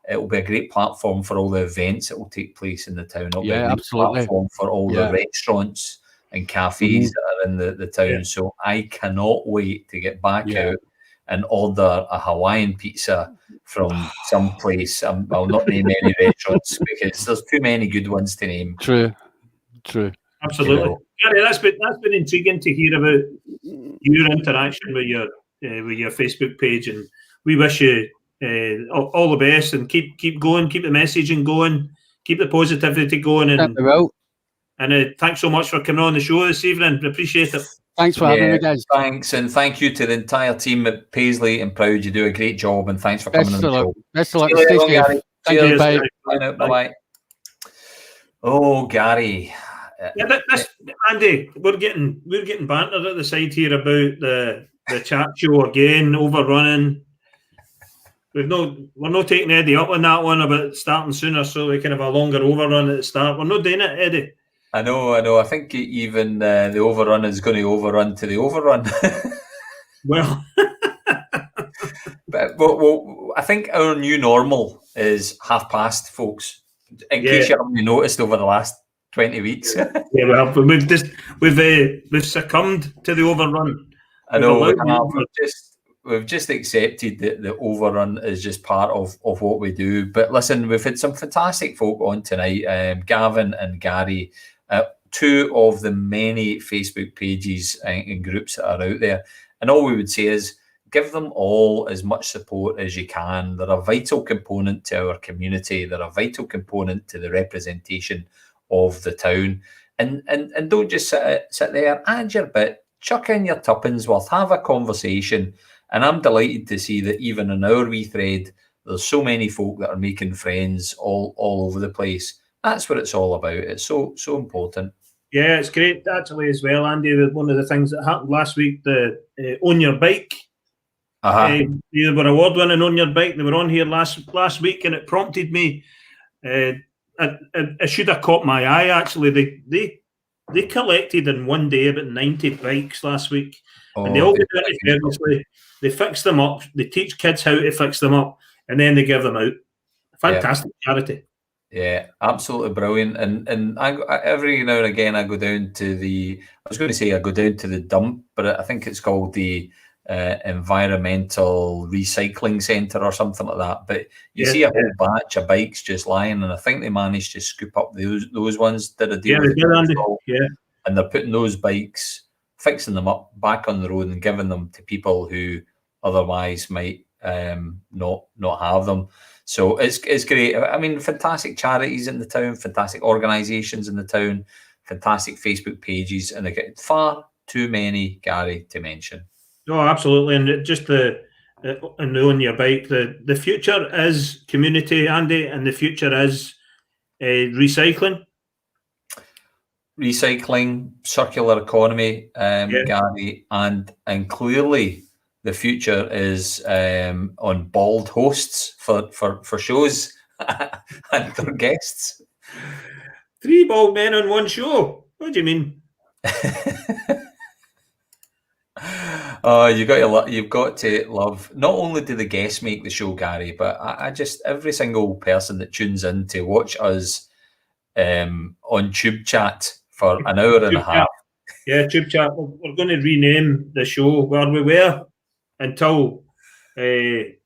it will be a great platform for all the events that will take place in the town. It'll be a great platform for all the restaurants and cafes that are in the town. Yeah. So I cannot wait to get back out and order a Hawaiian pizza from some place. I'll not name any restaurants because there's too many good ones to name. True. Absolutely. You know. Gary, that's been intriguing to hear about your interaction with your Facebook page, and we wish you all the best, and keep going, keep the messaging going, keep the positivity going, and thanks so much for coming on the show this evening. Appreciate it. Thanks for having me, guys. Thanks, and thank you to the entire team at Paisley and Proud. You do a great job, and thanks for coming on the show. Excellent. Stay safe. Thank you. Bye. Bye. Oh, Gary. Yeah, Andy, we're getting bantered at the side here about the chat show again overrunning. We're not taking Eddie up on that one about starting sooner, so we can have a longer overrun at the start. We're not doing it, Eddie. I know. I think even the overrun is going to overrun to the overrun. Well, but I think our new normal is 1:30, folks. In case you haven't noticed over the last 20 weeks. Yeah, we've succumbed to the overrun. I know we've just accepted that the overrun is just part of what we do. But listen, we've had some fantastic folk on tonight. Gavin and Gary, two of the many Facebook pages and groups that are out there. And all we would say is give them all as much support as you can. They're a vital component to our community. They're a vital component to the representation of the town, and don't just sit there, add your bit, chuck in your tuppence worth, have a conversation. And I'm delighted to see that even in our wee thread, there's so many folk that are making friends all over the place. That's what it's all about. It's so important. Yeah, it's great actually as well, Andy. One of the things that happened last week, the Own Your Bike. They were award winning On Your Bike. They were on here last week, and it prompted me. I should have caught my eye actually. They collected in one day about 90 bikes last week, and they all get down to Paisley. They fix them up. They teach kids how to fix them up, and then they give them out. Fantastic charity. Yeah, absolutely brilliant. And I every now and again I go down to the dump, but I think it's called the environmental recycling centre or something like that. But you see a whole batch of bikes just lying, and I think they managed to scoop up those ones. Did a deal with and they're putting those bikes, fixing them up back on the road and giving them to people who otherwise might not have them. So it's great. I mean, fantastic charities in the town, fantastic organisations in the town, fantastic Facebook pages, and they get far too many, Gary, to mention. Oh, absolutely. And just and on your bike, the future is community, Andy, and the future is recycling. Recycling, circular economy, Gary, and clearly the future is on bald hosts for shows and for guests. 3 bald men on one show. What do you mean? Oh, you've got to love. Not only do the guests make the show, Gary, but I just every single person that tunes in to watch us on Tube Chat for an hour and a half. Yeah, Tube Chat. We're going to rename the show where we were until the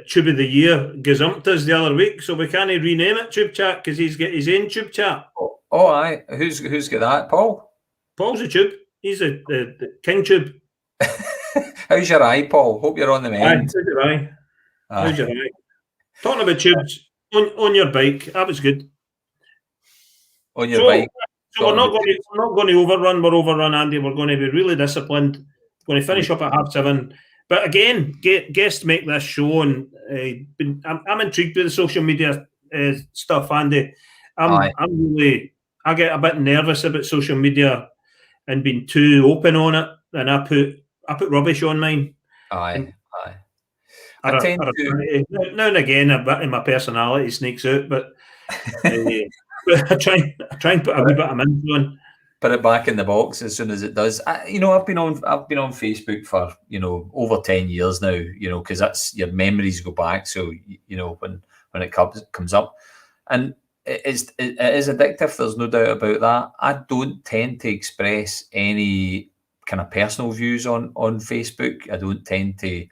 Tube of the Year gazumped us the other week, so we can't rename it Tube Chat because he's got his own Tube Chat. Oh, aye. Who's got that, Paul? Paul's a tube. He's the King Tube. How's your eye, Paul? Hope you're on the mend. How's your eye? How's your eye? Talking about tubes on your bike, that was good. On your bike. So we're not going to overrun. We're overrun, Andy. We're going to be really disciplined. We're going to finish up at 7:30. But again, guests make this show, and I'm intrigued with the social media stuff, Andy. I get a bit nervous about social media and being too open on it, and I put rubbish on mine. Aye. I tend to now and again a bit of my personality sneaks out, but I try and put a wee bit of mint on. Put it back in the box as soon as it does. I've been on Facebook for over 10 years now. Because that's your memories go back. So when it comes up, and it is addictive. There's no doubt about that. I don't tend to express any kind of personal views on Facebook. I don't tend to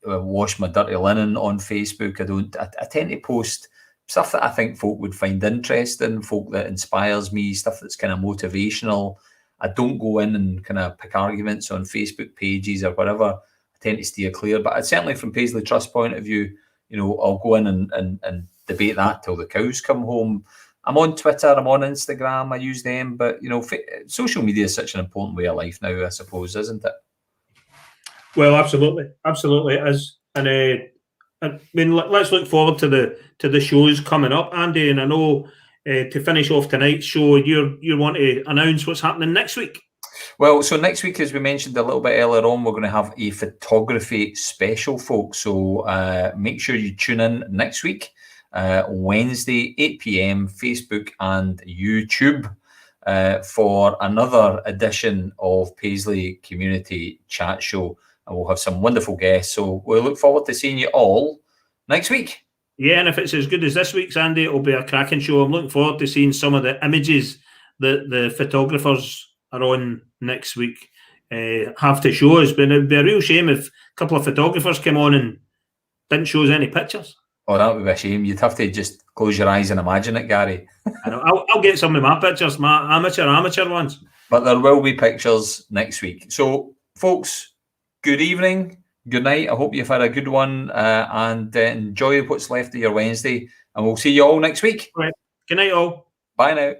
wash my dirty linen on Facebook. I tend to post stuff that I think folk would find interesting, folk that inspires me, stuff that's kind of motivational. I don't go in and kind of pick arguments on Facebook pages or whatever. I tend to steer clear. But certainly from Paisley Trust point of view, I'll go in and debate that till the cows come home. I'm on Twitter, I'm on Instagram, I use them. But, social media is such an important way of life now, I suppose, isn't it? Well, absolutely it is. And I mean, let's look forward to the shows coming up, Andy. And I know to finish off tonight's show, you want to announce what's happening next week. Well, so next week, as we mentioned a little bit earlier on, we're going to have a photography special, folks. So make sure you tune in next week, Wednesday, 8 p.m, Facebook and YouTube, for another edition of Paisley Community Chat Show. And we'll have some wonderful guests. So we look forward to seeing you all next week. Yeah, and if it's as good as this week's, Andy, it'll be a cracking show. I'm looking forward to seeing some of the images that the photographers are on next week have to show us. But it'd be a real shame if a couple of photographers came on and didn't show us any pictures. Oh, that would be a shame. You'd have to just close your eyes and imagine it, Gary. I know. I'll get some of my pictures, my amateur ones. But there will be pictures next week. So, folks, good evening, good night. I hope you've had a good one and enjoy what's left of your Wednesday. And we'll see you all next week. Right. Good night, all. Bye now.